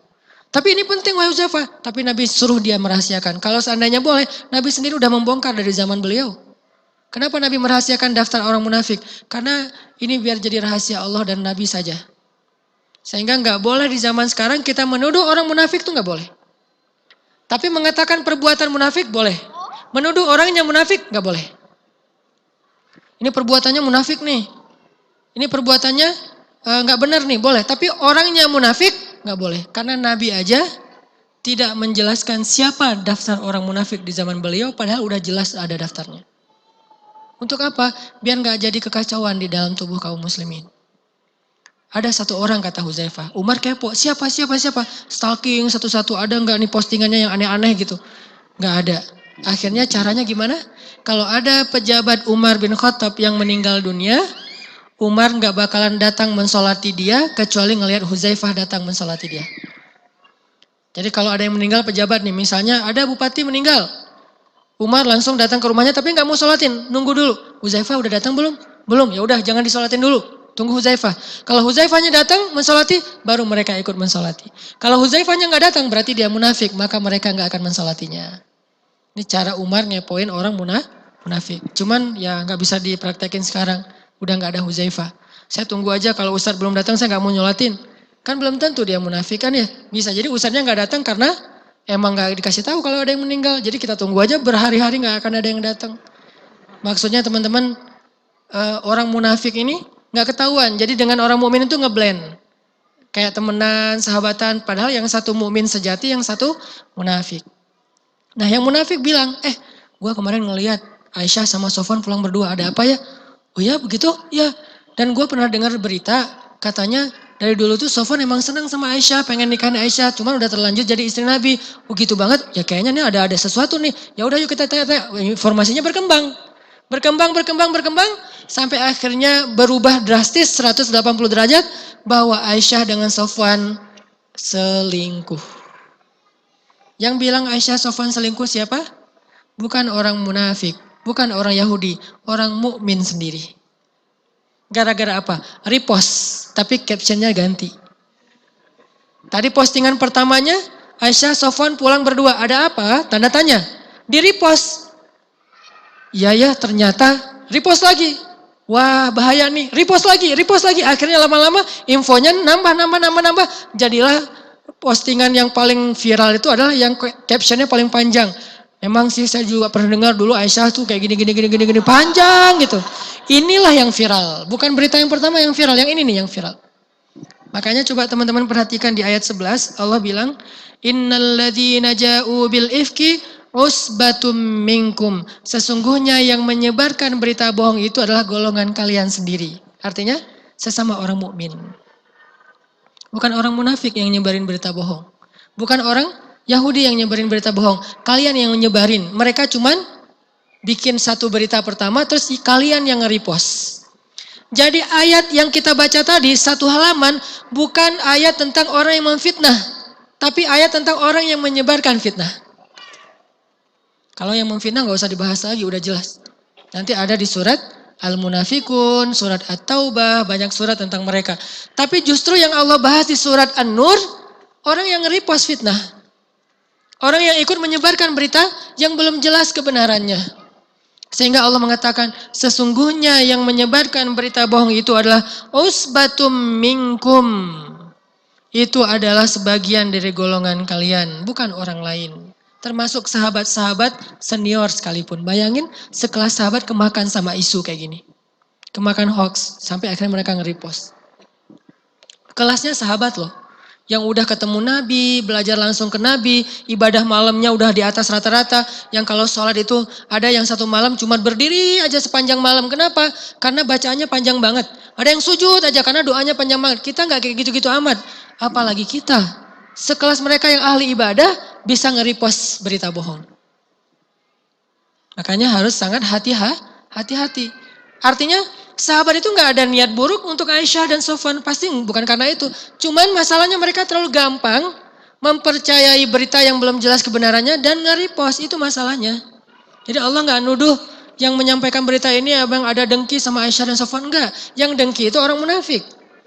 Tapi ini penting wahai Hudzaifah, tapi Nabi suruh dia merahasiakan. Kalau seandainya boleh, Nabi sendiri udah membongkar dari zaman beliau. Kenapa Nabi merahasiakan daftar orang munafik? Karena ini biar jadi rahasia Allah dan Nabi saja. Sehingga nggak boleh di zaman sekarang kita menuduh orang munafik itu nggak boleh. Tapi mengatakan perbuatan munafik boleh. Menuduh orangnya munafik nggak boleh. Ini perbuatannya munafik nih. Ini perbuatannya nggak benar nih, boleh. Tapi orangnya munafik nggak boleh. Karena Nabi aja tidak menjelaskan siapa daftar orang munafik di zaman beliau, padahal udah jelas ada daftarnya. Untuk apa? Biar nggak jadi kekacauan di dalam tubuh kaum muslimin. Ada satu orang kata Hudzaifah, Umar kepo, siapa? Stalking satu-satu, ada nggak nih postingannya yang aneh-aneh gitu? Nggak ada. Akhirnya caranya gimana? Kalau ada pejabat Umar bin Khattab yang meninggal dunia, Umar nggak bakalan datang mensolati dia, kecuali ngelihat Hudzaifah datang mensolati dia. Jadi kalau ada yang meninggal pejabat nih, misalnya ada bupati meninggal, Umar langsung datang ke rumahnya tapi nggak mau sholatin, nunggu dulu. Hudzaifah udah datang belum? Belum, ya udah jangan disolatin dulu. Tunggu Hudzaifah. Kalau Hudzaifahnya datang mensolati, baru mereka ikut mensolati. Kalau Hudzaifahnya nggak datang, berarti dia munafik, maka mereka nggak akan mensolatinya. Ini cara Umar ngepoin orang munafik. Cuman ya nggak bisa dipraktekin sekarang. Udah nggak ada Hudzaifah. Saya tunggu aja kalau Ustadz belum datang, saya nggak mau nyolatin. Kan belum tentu dia munafik kan ya. Bisa jadi Ustadznya nggak datang karena emang gak dikasih tahu kalau ada yang meninggal. Jadi kita tunggu aja berhari-hari gak akan ada yang datang. Maksudnya teman-teman orang munafik ini gak ketahuan. Jadi dengan orang mukmin itu ngeblend. Kayak temenan, sahabatan. Padahal yang satu mukmin sejati, yang satu munafik. Nah yang munafik bilang, gue kemarin ngelihat Aisyah sama Sofwan pulang berdua. Ada apa ya? Oh ya begitu? Ya. Dan gue pernah dengar berita katanya dari dulu tuh Sofwan emang senang sama Aisyah, pengen nikahin Aisyah, cuman udah terlanjur jadi istri Nabi. Oh gitu banget, ya kayaknya nih ada sesuatu nih. Ya udah yuk kita tanya-tanya. Informasinya berkembang, sampai akhirnya berubah drastis 180 derajat bahwa Aisyah dengan Sofwan selingkuh. Yang bilang Aisyah Sofwan selingkuh siapa? Bukan orang munafik, bukan orang Yahudi, orang mukmin sendiri. Gara-gara apa? Repost, tapi captionnya ganti. Tadi postingan pertamanya, Aisyah Sofwan pulang berdua. Ada apa? Tanda tanya. Di repost. Ya ternyata repost lagi. Wah bahaya nih, repost lagi. Akhirnya lama-lama infonya nambah. Jadilah postingan yang paling viral itu adalah yang captionnya paling panjang. Memang sih saya juga pernah dengar dulu Aisyah tuh kayak gini panjang gitu. Inilah yang viral, bukan berita yang pertama yang viral, yang ini nih yang viral. Makanya coba teman-teman perhatikan di ayat 11 Allah bilang innalladzina ja'u bil ifki usbatum minkum. Sesungguhnya yang menyebarkan berita bohong itu adalah golongan kalian sendiri. Artinya sesama orang mukmin. Bukan orang munafik yang nyebarin berita bohong. Bukan orang Yahudi yang nyebarin berita bohong. Kalian yang nyebarin. Mereka cuman bikin satu berita pertama terus kalian yang nge-repost. Jadi ayat yang kita baca tadi satu halaman bukan ayat tentang orang yang memfitnah. Tapi ayat tentang orang yang menyebarkan fitnah. Kalau yang memfitnah gak usah dibahas lagi, udah jelas. Nanti ada di surat Al-Munafikun, surat At-Taubah, banyak surat tentang mereka. Tapi justru yang Allah bahas di surat An-Nur, orang yang nge-repost fitnah. Orang yang ikut menyebarkan berita yang belum jelas kebenarannya. Sehingga Allah mengatakan, sesungguhnya yang menyebarkan berita bohong itu adalah usbatum minkum. Itu adalah sebagian dari golongan kalian, bukan orang lain. Termasuk sahabat-sahabat senior sekalipun. Bayangin sekelas sahabat kemakan sama isu kayak gini. Kemakan hoax, sampai akhirnya mereka nge-repost. Kelasnya sahabat loh. Yang udah ketemu Nabi, belajar langsung ke Nabi, ibadah malamnya udah di atas rata-rata. Yang kalau sholat itu ada yang satu malam cuma berdiri aja sepanjang malam. Kenapa? Karena bacaannya panjang banget. Ada yang sujud aja karena doanya panjang banget. Kita nggak kayak gitu-gitu amat. Apalagi kita, sekelas mereka yang ahli ibadah bisa nge-repost berita bohong. Makanya harus sangat hati-hati. Artinya sahabat itu nggak ada niat buruk untuk Aisyah dan Sofwan. Pasti bukan karena itu. Cuman masalahnya mereka terlalu gampang mempercayai berita yang belum jelas kebenarannya dan nge-repost. Itu masalahnya. Jadi Allah nggak nuduh yang menyampaikan berita ini abang ada dengki sama Aisyah dan Sofwan. Enggak. Yang dengki itu orang munafik.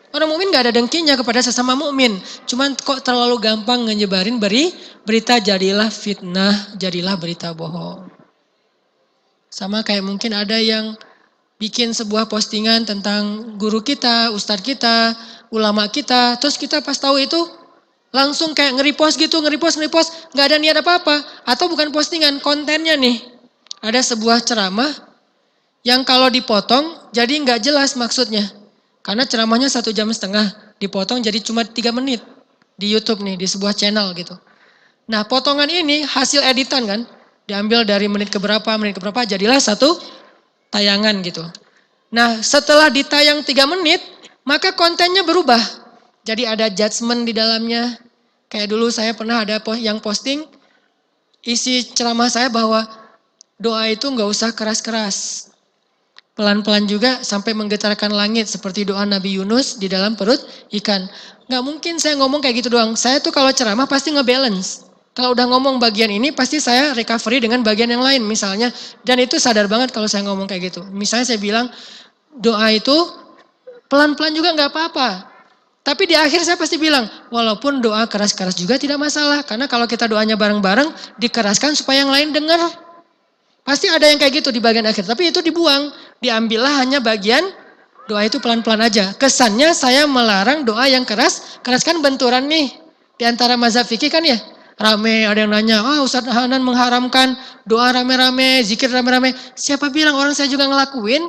Orang mukmin nggak ada dengkinya kepada sesama mukmin. Cuman kok terlalu gampang nyebarin berita jadilah fitnah, jadilah berita bohong. Sama kayak mungkin ada yang bikin sebuah postingan tentang guru kita, ustadz kita, ulama kita. Terus kita pas tahu itu langsung kayak nge-repost gitu, nge-repost. Nggak ada niat apa-apa. Atau bukan postingan, kontennya nih. Ada sebuah ceramah yang kalau dipotong jadi nggak jelas maksudnya. Karena ceramahnya 1,5 jam, dipotong jadi cuma 3 menit di YouTube nih, di sebuah channel gitu. Nah potongan ini hasil editan kan, diambil dari menit keberapa, jadilah satu tayangan gitu. Nah setelah ditayang 3 menit, maka kontennya berubah. Jadi ada judgement di dalamnya. Kayak dulu saya pernah ada yang posting, isi ceramah saya bahwa doa itu nggak usah keras-keras. Pelan-pelan juga sampai menggetarkan langit seperti doa Nabi Yunus di dalam perut ikan. Nggak mungkin saya ngomong kayak gitu doang. Saya tuh kalau ceramah pasti ngebalance. Kalau udah ngomong bagian ini pasti saya recovery dengan bagian yang lain misalnya. Dan itu sadar banget kalau saya ngomong kayak gitu. Misalnya saya bilang doa itu pelan-pelan juga nggak apa-apa. Tapi di akhir saya pasti bilang walaupun doa keras-keras juga tidak masalah. Karena kalau kita doanya bareng-bareng dikeraskan supaya yang lain dengar. Pasti ada yang kayak gitu di bagian akhir, tapi itu dibuang. Diambillah hanya bagian doa itu pelan-pelan aja. Kesannya saya melarang doa yang keras, keras kan benturan nih. Di antara mazhab fikih kan ya, rame ada yang nanya, Ustadz Hanan mengharamkan doa rame-rame, zikir rame-rame. Siapa bilang orang saya juga ngelakuin?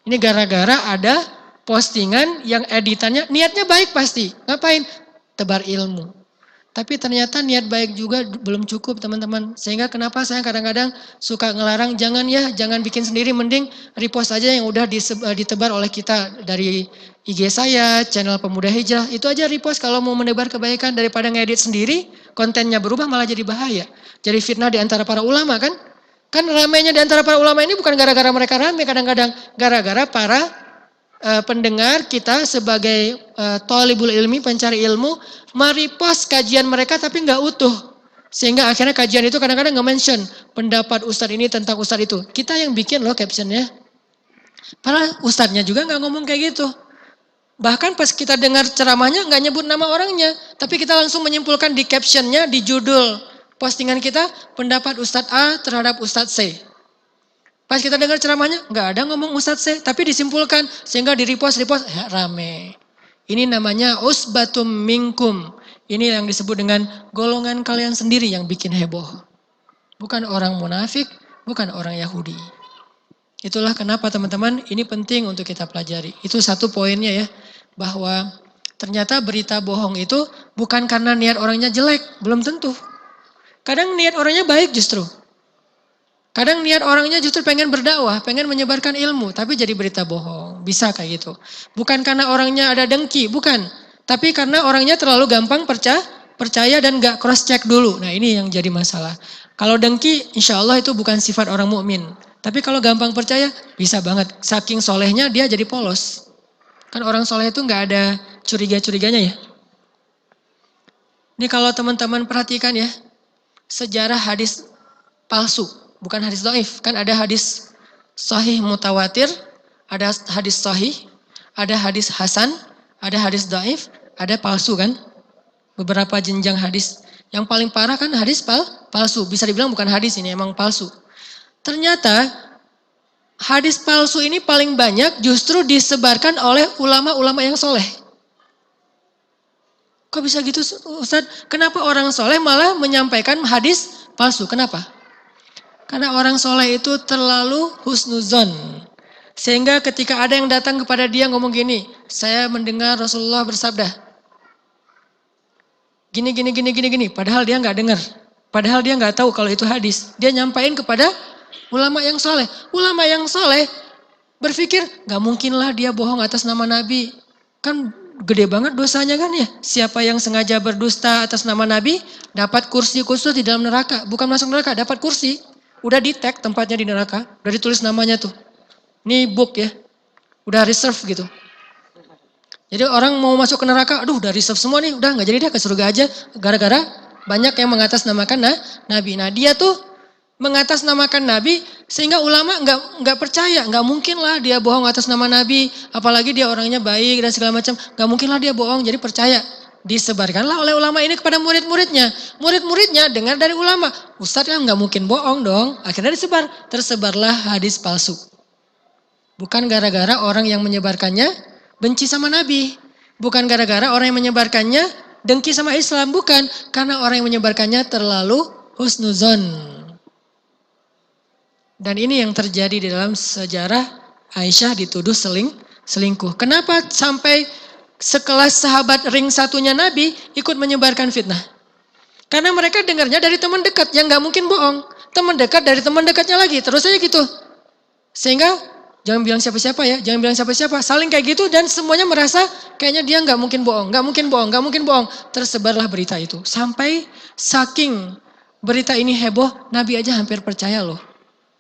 Ini gara-gara ada postingan yang editannya, niatnya baik pasti. Ngapain? Tebar ilmu. Tapi ternyata niat baik juga belum cukup teman-teman. Sehingga kenapa saya kadang-kadang suka ngelarang jangan bikin sendiri. Mending repost aja yang udah ditebar oleh kita dari IG saya, channel Pemuda Hijrah. Itu aja repost kalau mau menebar kebaikan daripada ngedit sendiri. Kontennya berubah malah jadi bahaya. Jadi fitnah di antara para ulama kan. Kan ramainya di antara para ulama ini bukan gara-gara mereka ramai kadang-kadang. Gara-gara para pendengar kita sebagai thalibul ilmi, pencari ilmu, merepost kajian mereka tapi nggak utuh. Sehingga akhirnya kajian itu kadang-kadang nge-mention pendapat ustadz ini tentang ustadz itu. Kita yang bikin loh captionnya. Padahal ustadznya juga nggak ngomong kayak gitu. Bahkan pas kita dengar ceramahnya nggak nyebut nama orangnya. Tapi kita langsung menyimpulkan di captionnya, di judul postingan kita, pendapat ustadz A terhadap ustadz C. Pas kita dengar ceramahnya, nggak ada ngomong Ustadz C, tapi disimpulkan sehingga di-repost rame. Ini namanya usbatum minkum. Ini yang disebut dengan golongan kalian sendiri yang bikin heboh. Bukan orang munafik, bukan orang Yahudi. Itulah kenapa teman-teman ini penting untuk kita pelajari. Itu satu poinnya ya, bahwa ternyata berita bohong itu bukan karena niat orangnya jelek, belum tentu. Kadang niat orangnya baik justru. Kadang niat orangnya justru pengen berdakwah, pengen menyebarkan ilmu, tapi jadi berita bohong. Bisa kayak gitu. Bukan karena orangnya ada dengki, bukan. Tapi karena orangnya terlalu gampang percaya dan gak cross check dulu. Nah ini yang jadi masalah. Kalau dengki, insya Allah itu bukan sifat orang mukmin. Tapi kalau gampang percaya, bisa banget. Saking solehnya dia jadi polos. Kan orang soleh itu gak ada curiga-curiganya ya. Ini kalau teman-teman perhatikan ya, sejarah hadis palsu. Bukan hadis dhaif, kan ada hadis sahih mutawatir, ada hadis sahih, ada hadis hasan, ada hadis dhaif, ada palsu kan. Beberapa jenjang hadis. Yang paling parah kan hadis palsu. Bisa dibilang bukan hadis ini, emang palsu. Ternyata hadis palsu ini paling banyak justru disebarkan oleh ulama-ulama yang soleh. Kok bisa gitu Ustadz? Kenapa orang soleh malah menyampaikan hadis palsu? Kenapa? Karena orang soleh itu terlalu husnuzon. Sehingga ketika ada yang datang kepada dia ngomong gini, saya mendengar Rasulullah bersabda. Gini. Padahal dia nggak dengar. Padahal dia nggak tahu kalau itu hadis. Dia nyampain kepada ulama yang soleh. Ulama yang soleh berpikir, nggak mungkinlah dia bohong atas nama Nabi. Kan gede banget dosanya kan ya. Siapa yang sengaja berdusta atas nama Nabi, dapat kursi khusus di dalam neraka. Bukan masuk neraka, dapat kursi. Udah di tag tempatnya di neraka, udah ditulis namanya tuh. Ini book ya. Udah reserve gitu. Jadi orang mau masuk ke neraka, aduh udah reserve semua nih, udah nggak jadi dia ke surga aja. Gara-gara banyak yang mengatasnamakan nabi. Nah dia tuh mengatasnamakan nabi sehingga ulama nggak percaya, nggak mungkin lah dia bohong atas nama nabi, apalagi dia orangnya baik dan segala macam, nggak mungkin lah dia bohong, jadi percaya. Disebarkanlah oleh ulama ini kepada murid-muridnya. Murid-muridnya dengar dari ulama, Ustadz kan nggak mungkin bohong dong. Akhirnya tersebarlah hadis palsu. Bukan gara-gara orang yang menyebarkannya benci sama nabi. Bukan gara-gara orang yang menyebarkannya dengki sama Islam. Bukan, karena orang yang menyebarkannya terlalu husnuzon. Dan ini yang terjadi di dalam sejarah Aisyah dituduh selingkuh. Kenapa sampai sekelas sahabat ring satunya Nabi ikut menyebarkan fitnah? Karena mereka dengarnya dari teman dekat yang gak mungkin bohong. Teman dekat dari teman dekatnya lagi, terus aja gitu. Sehingga jangan bilang siapa-siapa ya, jangan bilang siapa-siapa. Saling kayak gitu dan semuanya merasa kayaknya dia gak mungkin bohong, gak mungkin bohong, gak mungkin bohong. Tersebarlah berita itu. Sampai saking berita ini heboh, Nabi aja hampir percaya loh.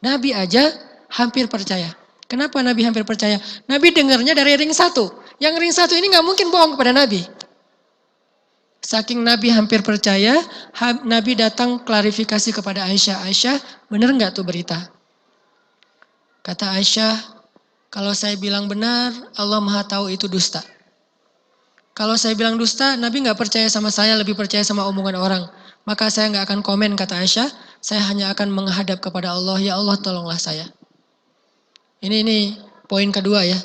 Nabi aja hampir percaya. Kenapa Nabi hampir percaya? Nabi dengarnya dari ring satu. Yang ring satu ini gak mungkin bohong kepada Nabi. Saking Nabi hampir percaya, Nabi datang klarifikasi kepada Aisyah. Aisyah, benar gak tuh berita? Kata Aisyah, kalau saya bilang benar, Allah Maha tahu itu dusta. Kalau saya bilang dusta, Nabi gak percaya sama saya, lebih percaya sama omongan orang. Maka saya gak akan komen, kata Aisyah. Saya hanya akan menghadap kepada Allah, ya Allah tolonglah saya. Ini poin kedua ya.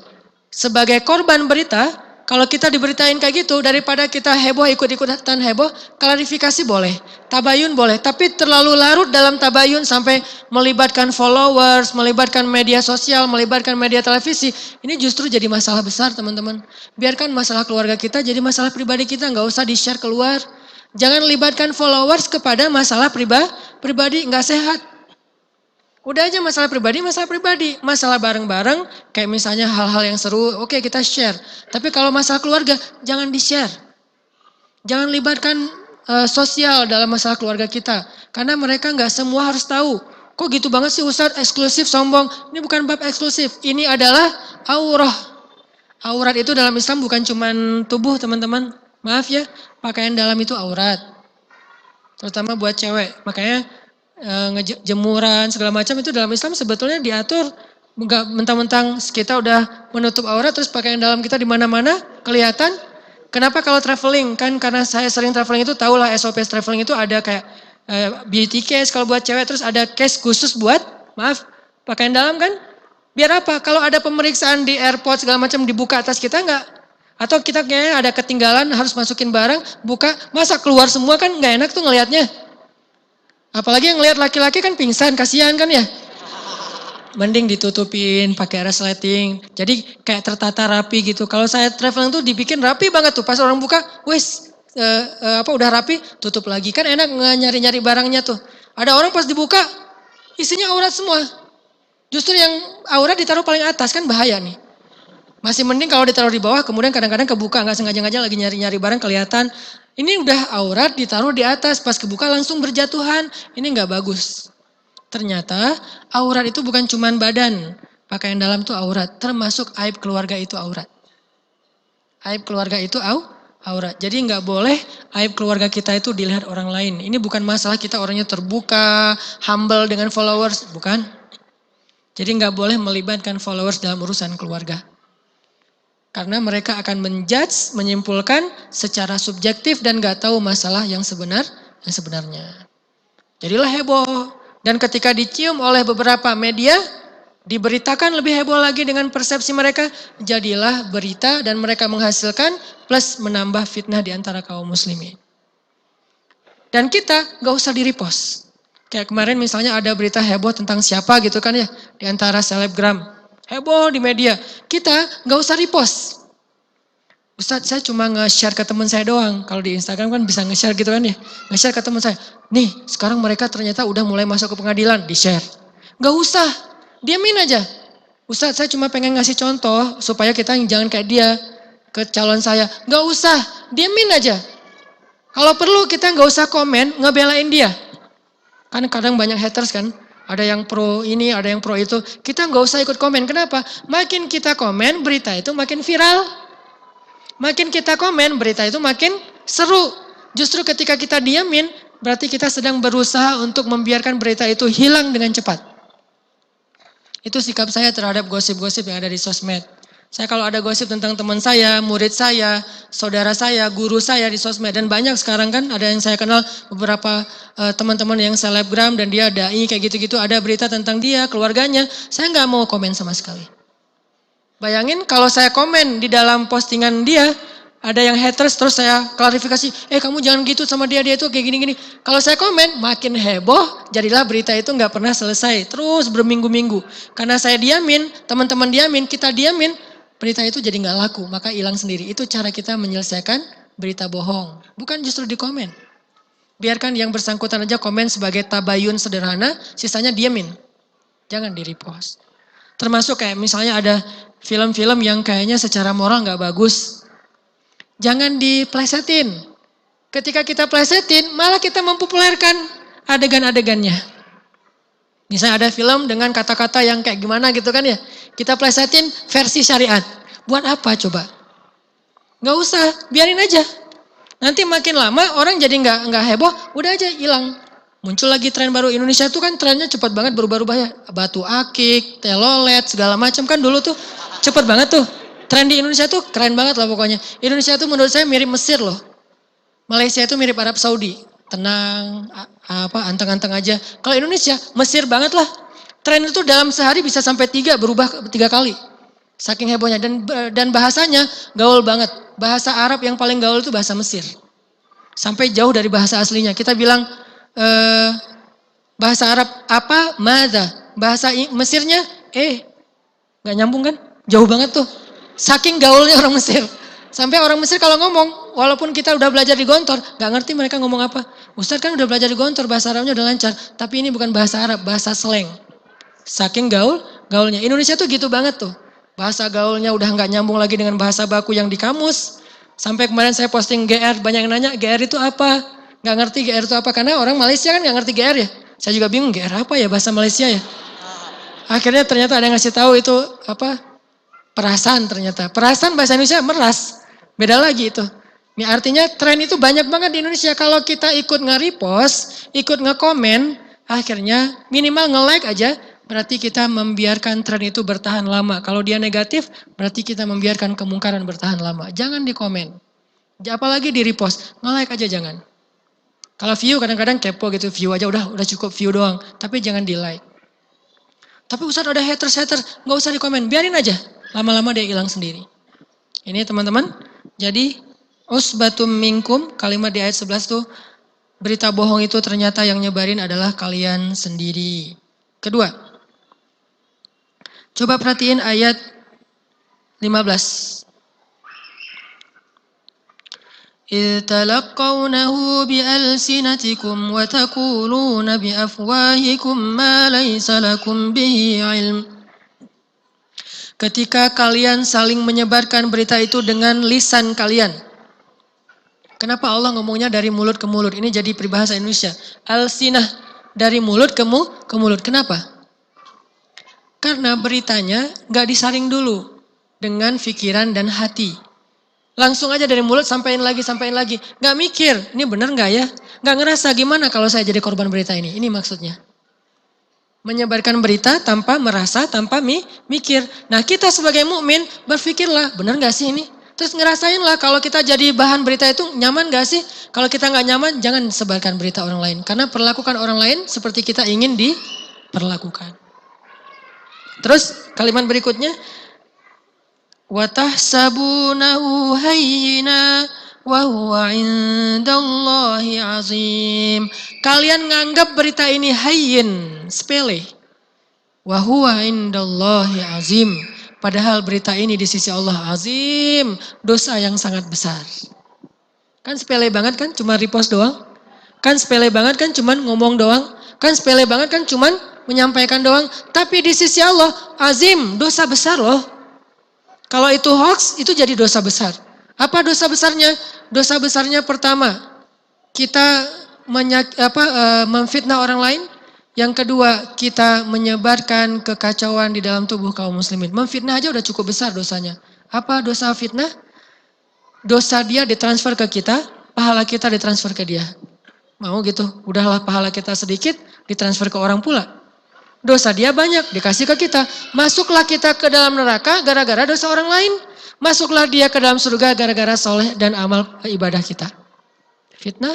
Sebagai korban berita, kalau kita diberitain kayak gitu, daripada kita heboh ikut-ikutan heboh, klarifikasi boleh, tabayun boleh. Tapi terlalu larut dalam tabayun sampai melibatkan followers, melibatkan media sosial, melibatkan media televisi. Ini justru jadi masalah besar teman-teman. Biarkan masalah keluarga kita jadi masalah pribadi kita, nggak usah di-share keluar. Jangan libatkan followers kepada masalah pribadi, nggak sehat. Udah aja masalah pribadi. Masalah bareng-bareng, kayak misalnya hal-hal yang seru, oke kita share. Tapi kalau masalah keluarga, jangan di-share. Jangan libatkan sosial dalam masalah keluarga kita. Karena mereka nggak semua harus tahu. Kok gitu banget sih Ustadz, eksklusif, sombong. Ini bukan bab eksklusif, ini adalah aurah. Aurat itu dalam Islam bukan cuma tubuh teman-teman. Maaf ya, pakaian dalam itu aurat. Terutama buat cewek. Makanya jemuran segala macam itu dalam Islam sebetulnya diatur, enggak mentang-mentang kita udah menutup aurat terus pakaian dalam kita di mana-mana kelihatan. Kenapa kalau traveling? Kan karena saya sering traveling itu tahulah SOP traveling itu ada kayak beauty case kalau buat cewek, terus ada case khusus buat pakaian dalam kan? Biar apa? Kalau ada pemeriksaan di airport segala macam dibuka atas kita enggak? Atau kita kayaknya ada ketinggalan harus masukin barang, buka, masa keluar semua kan enggak enak tuh ngelihatnya. Apalagi yang ngelihat laki-laki kan pingsan, kasihan kan ya. Mending ditutupin pakai resleting. Jadi kayak tertata rapi gitu. Kalau saya traveling tuh dibikin rapi banget tuh. Pas orang buka, wes udah rapi, tutup lagi. Kan enak nyari-nyari barangnya tuh. Ada orang pas dibuka, isinya aurat semua. Justru yang aurat ditaruh paling atas kan bahaya nih. Masih mending kalau ditaruh di bawah, kemudian kadang-kadang kebuka, nggak sengaja lagi nyari-nyari barang kelihatan. Ini udah aurat ditaruh di atas, pas kebuka langsung berjatuhan. Ini nggak bagus. Ternyata aurat itu bukan cuman badan. Pakaian dalam itu aurat, termasuk aib keluarga itu aurat. Aib keluarga itu aurat. Jadi nggak boleh aib keluarga kita itu dilihat orang lain. Ini bukan masalah kita orangnya terbuka, humble dengan followers, bukan. Jadi nggak boleh melibatkan followers dalam urusan keluarga. Karena mereka akan menjudge, menyimpulkan secara subjektif dan gak tahu masalah yang sebenarnya. Jadilah heboh. Dan ketika dicium oleh beberapa media, diberitakan lebih heboh lagi dengan persepsi mereka. Jadilah berita dan mereka menghasilkan plus menambah fitnah di antara kaum muslimin. Dan kita gak usah di-repost. Kayak kemarin misalnya ada berita heboh tentang siapa gitu kan ya, di antara selebgram. Heboh di media, kita gak usah repost. Ustadz saya cuma nge-share ke teman saya doang. Kalau di Instagram kan bisa nge-share gitu kan ya. Nge-share ke teman saya. Nih sekarang mereka ternyata udah mulai masuk ke pengadilan, di-share. Gak usah, diamin aja. Ustadz saya cuma pengen ngasih contoh supaya kita jangan kayak dia ke calon saya. Gak usah, diamin aja. Kalau perlu kita gak usah komen, ngebelain dia. Kan kadang banyak haters kan. Ada yang pro ini, ada yang pro itu. Kita nggak usah ikut komen. Kenapa? Makin kita komen, berita itu makin viral. Makin kita komen, berita itu makin seru. Justru ketika kita diamin, berarti kita sedang berusaha untuk membiarkan berita itu hilang dengan cepat. Itu sikap saya terhadap gosip-gosip yang ada di sosmed. Saya kalau ada gosip tentang teman saya, murid saya, saudara saya, guru saya di sosmed. Dan banyak sekarang kan ada yang saya kenal beberapa teman-teman yang selebgram dan dia dai kayak gitu-gitu. Ada berita tentang dia, keluarganya. Saya nggak mau komen sama sekali. Bayangin kalau saya komen di dalam postingan dia, ada yang haters terus saya klarifikasi. Kamu jangan gitu sama dia itu kayak gini-gini. Kalau saya komen makin heboh, jadilah berita itu nggak pernah selesai. Terus berminggu-minggu. Karena saya diamin, teman-teman diamin, kita diamin. Berita itu jadi nggak laku, maka hilang sendiri. Itu cara kita menyelesaikan berita bohong. Bukan justru di komen. Biarkan yang bersangkutan aja komen sebagai tabayun sederhana, sisanya diamin. Jangan di repost. Termasuk kayak misalnya ada film-film yang kayaknya secara moral nggak bagus. Jangan diplesetin. Ketika kita plesetin, malah kita mempopulerkan adegan-adegannya. Misalnya ada film dengan kata-kata yang kayak gimana gitu kan ya. Kita plesetin versi syariat. Buat apa coba? Gak usah, biarin aja. Nanti makin lama orang jadi nggak heboh, udah aja hilang. Muncul lagi tren baru. Indonesia tuh kan trennya cepat banget berubah-ubah ya. Batu akik, telolet, segala macam kan dulu tuh cepat banget tuh. Tren di Indonesia tuh keren banget lah pokoknya. Indonesia tuh menurut saya mirip Mesir loh. Malaysia itu mirip Arab Saudi. Tenang, anteng-anteng aja. Kalau Indonesia, Mesir banget lah. Tren itu dalam sehari bisa sampai berubah 3 kali. Saking hebohnya. Dan bahasanya gaul banget. Bahasa Arab yang paling gaul itu bahasa Mesir. Sampai jauh dari bahasa aslinya. Kita bilang bahasa Arab apa? Mada. Bahasa Mesirnya, gak nyambung kan? Jauh banget tuh. Saking gaulnya orang Mesir. Sampai orang Mesir kalau ngomong, walaupun kita udah belajar di Gontor, gak ngerti mereka ngomong apa. Ustadz kan udah belajar di Gontor, bahasa Arabnya udah lancar. Tapi ini bukan bahasa Arab, bahasa slang. Saking gaulnya. Indonesia tuh gitu banget tuh. Bahasa gaulnya udah gak nyambung lagi dengan bahasa baku yang di kamus. Sampai kemarin saya posting GR, banyak yang nanya GR itu apa? Gak ngerti GR itu apa, karena orang Malaysia kan gak ngerti GR ya. Saya juga bingung GR apa ya bahasa Malaysia ya. Akhirnya ternyata ada yang ngasih tahu itu apa? Perasaan ternyata. Perasaan bahasa Indonesia meras. Beda lagi itu. Ini artinya tren itu banyak banget di Indonesia. Kalau kita ikut nge-repost, ikut nge-komen, akhirnya minimal nge-like aja, berarti kita membiarkan tren itu bertahan lama. Kalau dia negatif, berarti kita membiarkan kemungkaran bertahan lama. Jangan di komen. Apalagi di repost, nge-like aja jangan. Kalau view kadang-kadang kepo gitu, view aja udah cukup view doang. Tapi jangan di like. Tapi Ustadz ada haters, gak usah di komen, biarin aja. Lama-lama dia hilang sendiri. Ini teman-teman, jadi usbatum minkum, kalimat di ayat 11 tuh, berita bohong itu ternyata yang nyebarin adalah kalian sendiri. Kedua, coba perhatiin ayat 15. إِذْ تَلَقَّوْنَهُ بِأَلْسِنَتِكُمْ وَتَقُولُونَ بِأَفْوَاهِكُمْ مَا لَيْسَ لَكُمْ بِهِ عِلْمٌ. Ketika kalian saling menyebarkan berita itu dengan lisan kalian. Kenapa Allah ngomongnya dari mulut ke mulut? Ini jadi peribahasa Indonesia. Alsinah, dari mulut ke mulut. Kenapa? Karena beritanya gak disaring dulu dengan pikiran dan hati. Langsung aja dari mulut sampaiin lagi. Gak mikir, ini benar gak ya? Gak ngerasa gimana kalau saya jadi korban berita ini. Ini maksudnya. Menyebarkan berita tanpa merasa, tanpa mikir. Nah kita sebagai mukmin berpikirlah, benar gak sih ini? Terus ngerasainlah kalau kita jadi bahan berita itu nyaman gak sih? Kalau kita gak nyaman, jangan sebarkan berita orang lain. Karena perlakukan orang lain seperti kita ingin diperlakukan. Terus kalimat berikutnya. وَتَحْسَبُونَهُ هَيِّنًا وَهُوَ عِندَ اللَّهِ عَظِيمٌ. Kalian nganggap berita ini hayyin, sepele. وَهُوَ عِندَ اللَّهِ عَظِيمٌ. Padahal berita ini di sisi Allah azim, dosa yang sangat besar. Kan sepele banget kan, cuma repost doang. Kan sepele banget kan, cuma ngomong doang. Kan sepele banget kan, cuma menyampaikan doang. Tapi di sisi Allah azim, dosa besar loh. Kalau itu hoax, itu jadi dosa besar. Apa dosa besarnya? Dosa besarnya pertama, kita memfitnah orang lain. Yang kedua, kita menyebarkan kekacauan di dalam tubuh kaum muslimin. Memfitnah aja udah cukup besar dosanya. Apa dosa fitnah? Dosa dia ditransfer ke kita, pahala kita ditransfer ke dia. Mau gitu, udahlah pahala kita sedikit, ditransfer ke orang pula. Dosa dia banyak, dikasih ke kita. Masuklah kita ke dalam neraka gara-gara dosa orang lain. Masuklah dia ke dalam surga gara-gara soleh dan amal ibadah kita. Fitnah,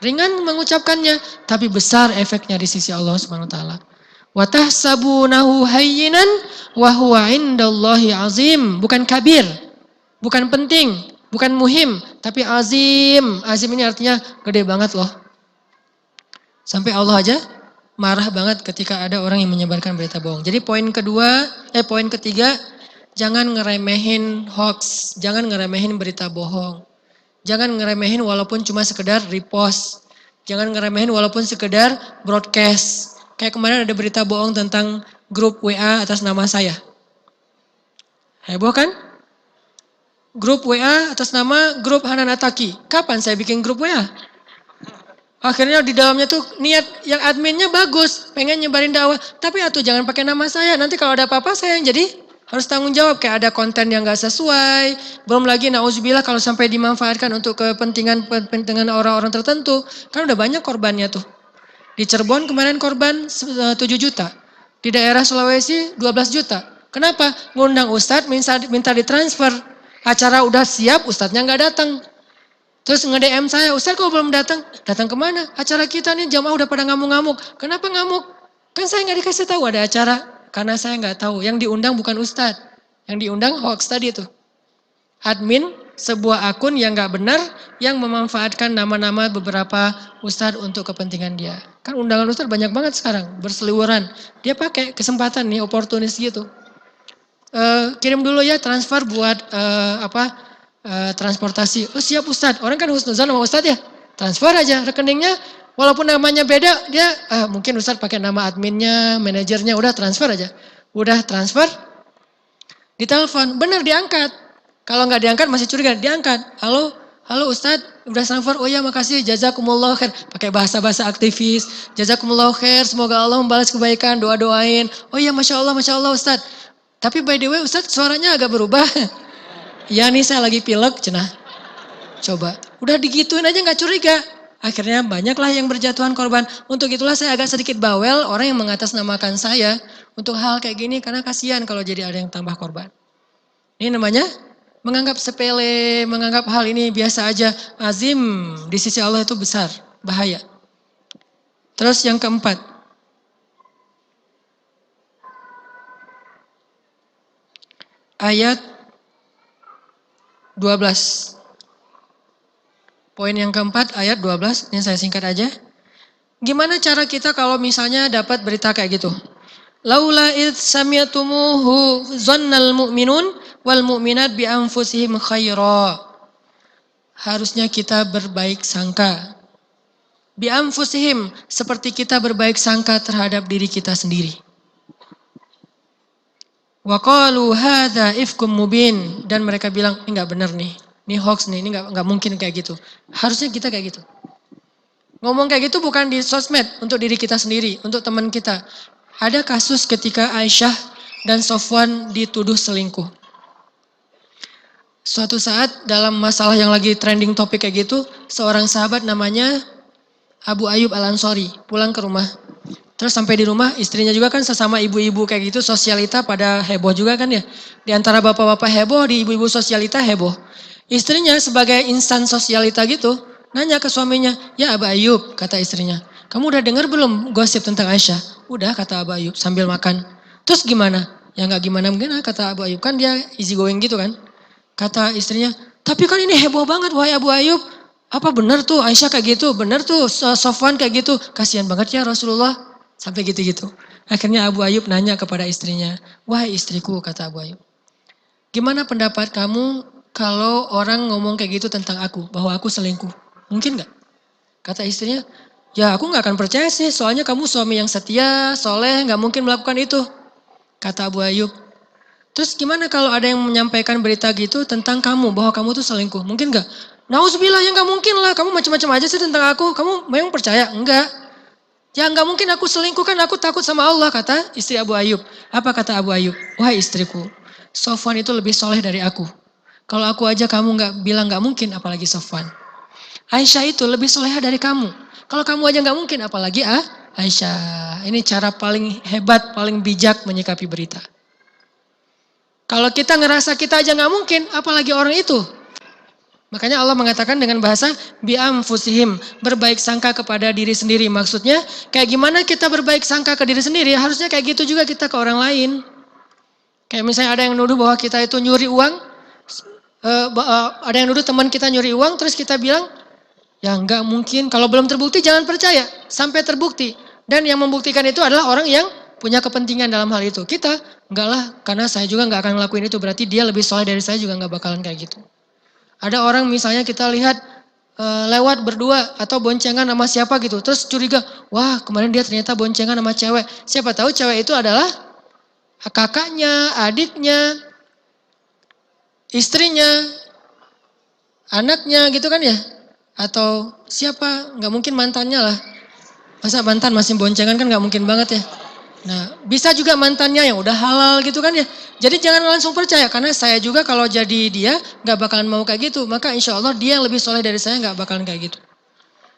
ringan mengucapkannya, tapi besar efeknya di sisi Allah Subhanahu wa taala. Wa tahsabunahu hayyinan wa huwa indallahi azim. Bukan kabir, bukan penting, bukan muhim, tapi azim. Azim ini artinya gede banget loh. Sampai Allah aja marah banget ketika ada orang yang menyebarkan berita bohong. Jadi poin ketiga, jangan ngeremehin hoax, jangan ngeremehin berita bohong. Jangan ngeremehin walaupun cuma sekedar repost. Jangan ngeremehin walaupun sekedar broadcast. Kayak kemarin ada berita bohong tentang grup WA atas nama saya. Heboh kan? Grup WA atas nama grup Hanan Ataki. Kapan saya bikin grup WA? Akhirnya di dalamnya tuh niat yang adminnya bagus, pengen nyebarin dakwah. Tapi atuh jangan pakai nama saya, nanti kalau ada apa-apa saya yang jadi harus tanggung jawab. Kayak ada konten yang gak sesuai, belum lagi na'udzubillah kalau sampai dimanfaatkan untuk kepentingan orang-orang tertentu. Kan udah banyak korbannya tuh. Di Cirebon kemarin korban 7 juta, di daerah Sulawesi 12 juta. Kenapa? Ngundang ustadz minta ditransfer, acara udah siap ustadznya gak datang. Terus nge-DM saya, Ustaz kok belum datang? Datang kemana? Acara kita nih jamaah udah pada ngamuk-ngamuk. Kenapa ngamuk? Kan saya gak dikasih tahu ada acara. Karena saya gak tahu. Yang diundang bukan Ustaz. Yang diundang hoax tadi itu. Admin sebuah akun yang gak benar. Yang memanfaatkan nama-nama beberapa Ustaz untuk kepentingan dia. Kan undangan Ustaz banyak banget sekarang. Berseliweran. Dia pakai kesempatan nih, oportunis gitu. Kirim dulu ya transfer buat transportasi. Oh siap Ustadz, orang kan husnuzan sama Ustadz ya. Transfer aja rekeningnya, walaupun namanya beda, dia mungkin Ustadz pakai nama adminnya, manajernya, udah transfer aja. Udah transfer, ditelepon, bener diangkat. Kalau nggak diangkat masih curiga, diangkat. Halo Ustadz, udah transfer, oh ya makasih, jazakumullah khair. Pakai bahasa-bahasa aktivis, jazakumullah khair, semoga Allah membalas kebaikan, doa-doain. Oh ya Masya Allah Ustadz. Tapi by the way Ustadz suaranya agak berubah. Ya nih saya lagi pilek, cenah. Coba, udah digituin aja gak curiga. Akhirnya banyaklah yang berjatuhan korban. Untuk itulah saya agak sedikit bawel orang yang mengatasnamakan saya untuk hal kayak gini. Karena kasihan kalau jadi ada yang tambah korban. Ini namanya menganggap sepele, menganggap hal ini biasa aja. Azim di sisi Allah itu besar, bahaya. Terus yang keempat. Ayat 12. Poin yang keempat ayat 12, ini saya singkat aja. Gimana cara kita kalau misalnya dapat berita kayak gitu? Laula id sami'tumuhu zannal mu'minun wal mu'minat bi anfusihim khaira. Harusnya kita berbaik sangka. Bi anfusihim, seperti kita berbaik sangka terhadap diri kita sendiri. Wa qalu hadza ifkum mubin, dan mereka bilang ini enggak benar nih. Ini hoax nih, ini enggak mungkin kayak gitu. Harusnya kita kayak gitu. Ngomong kayak gitu bukan di sosmed untuk diri kita sendiri, untuk teman kita. Ada kasus ketika Aisyah dan Sofwan dituduh selingkuh. Suatu saat dalam masalah yang lagi trending topik kayak gitu, seorang sahabat namanya Abu Ayyub Al-Ansari pulang ke rumah. Terus sampai di rumah istrinya juga kan sesama ibu-ibu kayak gitu, sosialita pada heboh juga kan ya. Di antara bapak-bapak heboh, di ibu-ibu sosialita heboh. Istrinya sebagai insan sosialita gitu, nanya ke suaminya, ya Abu Ayyub, kata istrinya. Kamu udah dengar belum gosip tentang Aisyah? Udah, kata Abu Ayyub sambil makan. Terus gimana? Ya gak gimana-gimana, kata Abu Ayyub. Kan dia easy going gitu kan. Kata istrinya, tapi kan ini heboh banget wahai Abu Ayyub. Apa benar tuh Aisyah kayak gitu? Benar tuh Sofwan kayak gitu? Kasihan banget ya Rasulullah. Sampai gitu-gitu. Akhirnya Abu Ayyub nanya kepada istrinya, wahai istriku, kata Abu Ayyub. Gimana pendapat kamu kalau orang ngomong kayak gitu tentang aku, bahwa aku selingkuh? Mungkin gak? Kata istrinya, ya aku gak akan percaya sih, soalnya kamu suami yang setia, soleh, gak mungkin melakukan itu. Kata Abu Ayyub. Terus gimana kalau ada yang menyampaikan berita gitu tentang kamu, bahwa kamu tuh selingkuh? Mungkin gak? Nauzubillah, ya gak mungkin lah, kamu macam-macam aja sih tentang aku, kamu memang percaya? Enggak. Ya nggak mungkin aku selingkuh kan aku takut sama Allah kata istri Abu Ayyub. Apa kata Abu Ayyub? Wahai istriku, Sofwan itu lebih soleh dari aku. Kalau aku aja kamu nggak bilang nggak mungkin apalagi Sofwan. Aisyah itu lebih soleha dari kamu. Kalau kamu aja nggak mungkin apalagi Aisyah. Ini cara paling hebat, paling bijak menyikapi berita. Kalau kita ngerasa kita aja nggak mungkin apalagi orang itu. Makanya Allah mengatakan dengan bahasa bi'amfusihim, berbaik sangka kepada diri sendiri. Maksudnya kayak gimana kita berbaik sangka ke diri sendiri, harusnya kayak gitu juga kita ke orang lain. Kayak misalnya ada yang nuduh bahwa kita itu nyuri uang, ada yang nuduh teman kita nyuri uang, terus kita bilang, ya nggak mungkin, kalau belum terbukti jangan percaya, sampai terbukti. Dan yang membuktikan itu adalah orang yang punya kepentingan dalam hal itu. Kita, enggak lah, karena saya juga nggak akan ngelakuin itu, berarti dia lebih soleh dari saya juga nggak bakalan kayak gitu. Ada orang misalnya kita lihat lewat berdua atau boncengan sama siapa gitu. Terus curiga, wah kemarin dia ternyata boncengan sama cewek. Siapa tahu cewek itu adalah kakaknya, adiknya, istrinya, anaknya gitu kan ya. Atau siapa, nggak mungkin mantannya lah. Masa mantan masih boncengan kan nggak mungkin banget ya. Nah bisa juga mantannya yang udah halal gitu kan ya. Jadi jangan langsung percaya karena saya juga kalau jadi dia nggak bakalan mau kayak gitu. Maka insya Allah dia yang lebih soleh dari saya nggak bakalan kayak gitu.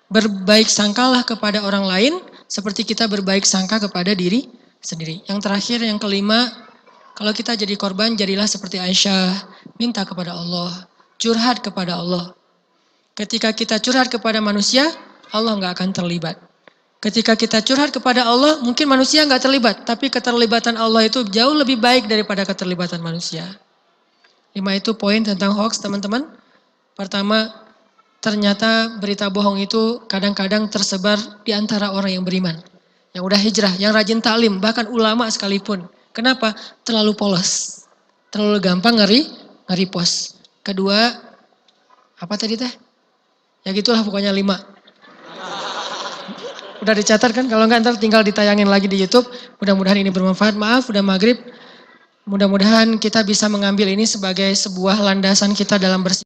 Berbaik sangkalah kepada orang lain seperti kita berbaik sangka kepada diri sendiri. Yang terakhir yang kelima, kalau kita jadi korban jadilah seperti Aisyah. Minta kepada Allah, curhat kepada Allah. Ketika kita curhat kepada manusia, Allah nggak akan terlibat. Ketika kita curhat kepada Allah, mungkin manusia nggak terlibat. Tapi keterlibatan Allah itu jauh lebih baik daripada keterlibatan manusia. 5 itu poin tentang hoax teman-teman. Pertama, ternyata berita bohong itu kadang-kadang tersebar di antara orang yang beriman. Yang udah hijrah, yang rajin taklim, bahkan ulama sekalipun. Kenapa? Terlalu polos. Terlalu gampang nge-repost. Kedua, apa tadi teh? Ya gitulah pokoknya 5. Udah dicatat kan? Kalau enggak ntar tinggal ditayangin lagi di YouTube. Mudah-mudahan ini bermanfaat. Maaf udah maghrib. Mudah-mudahan kita bisa mengambil ini sebagai sebuah landasan kita dalam bersih.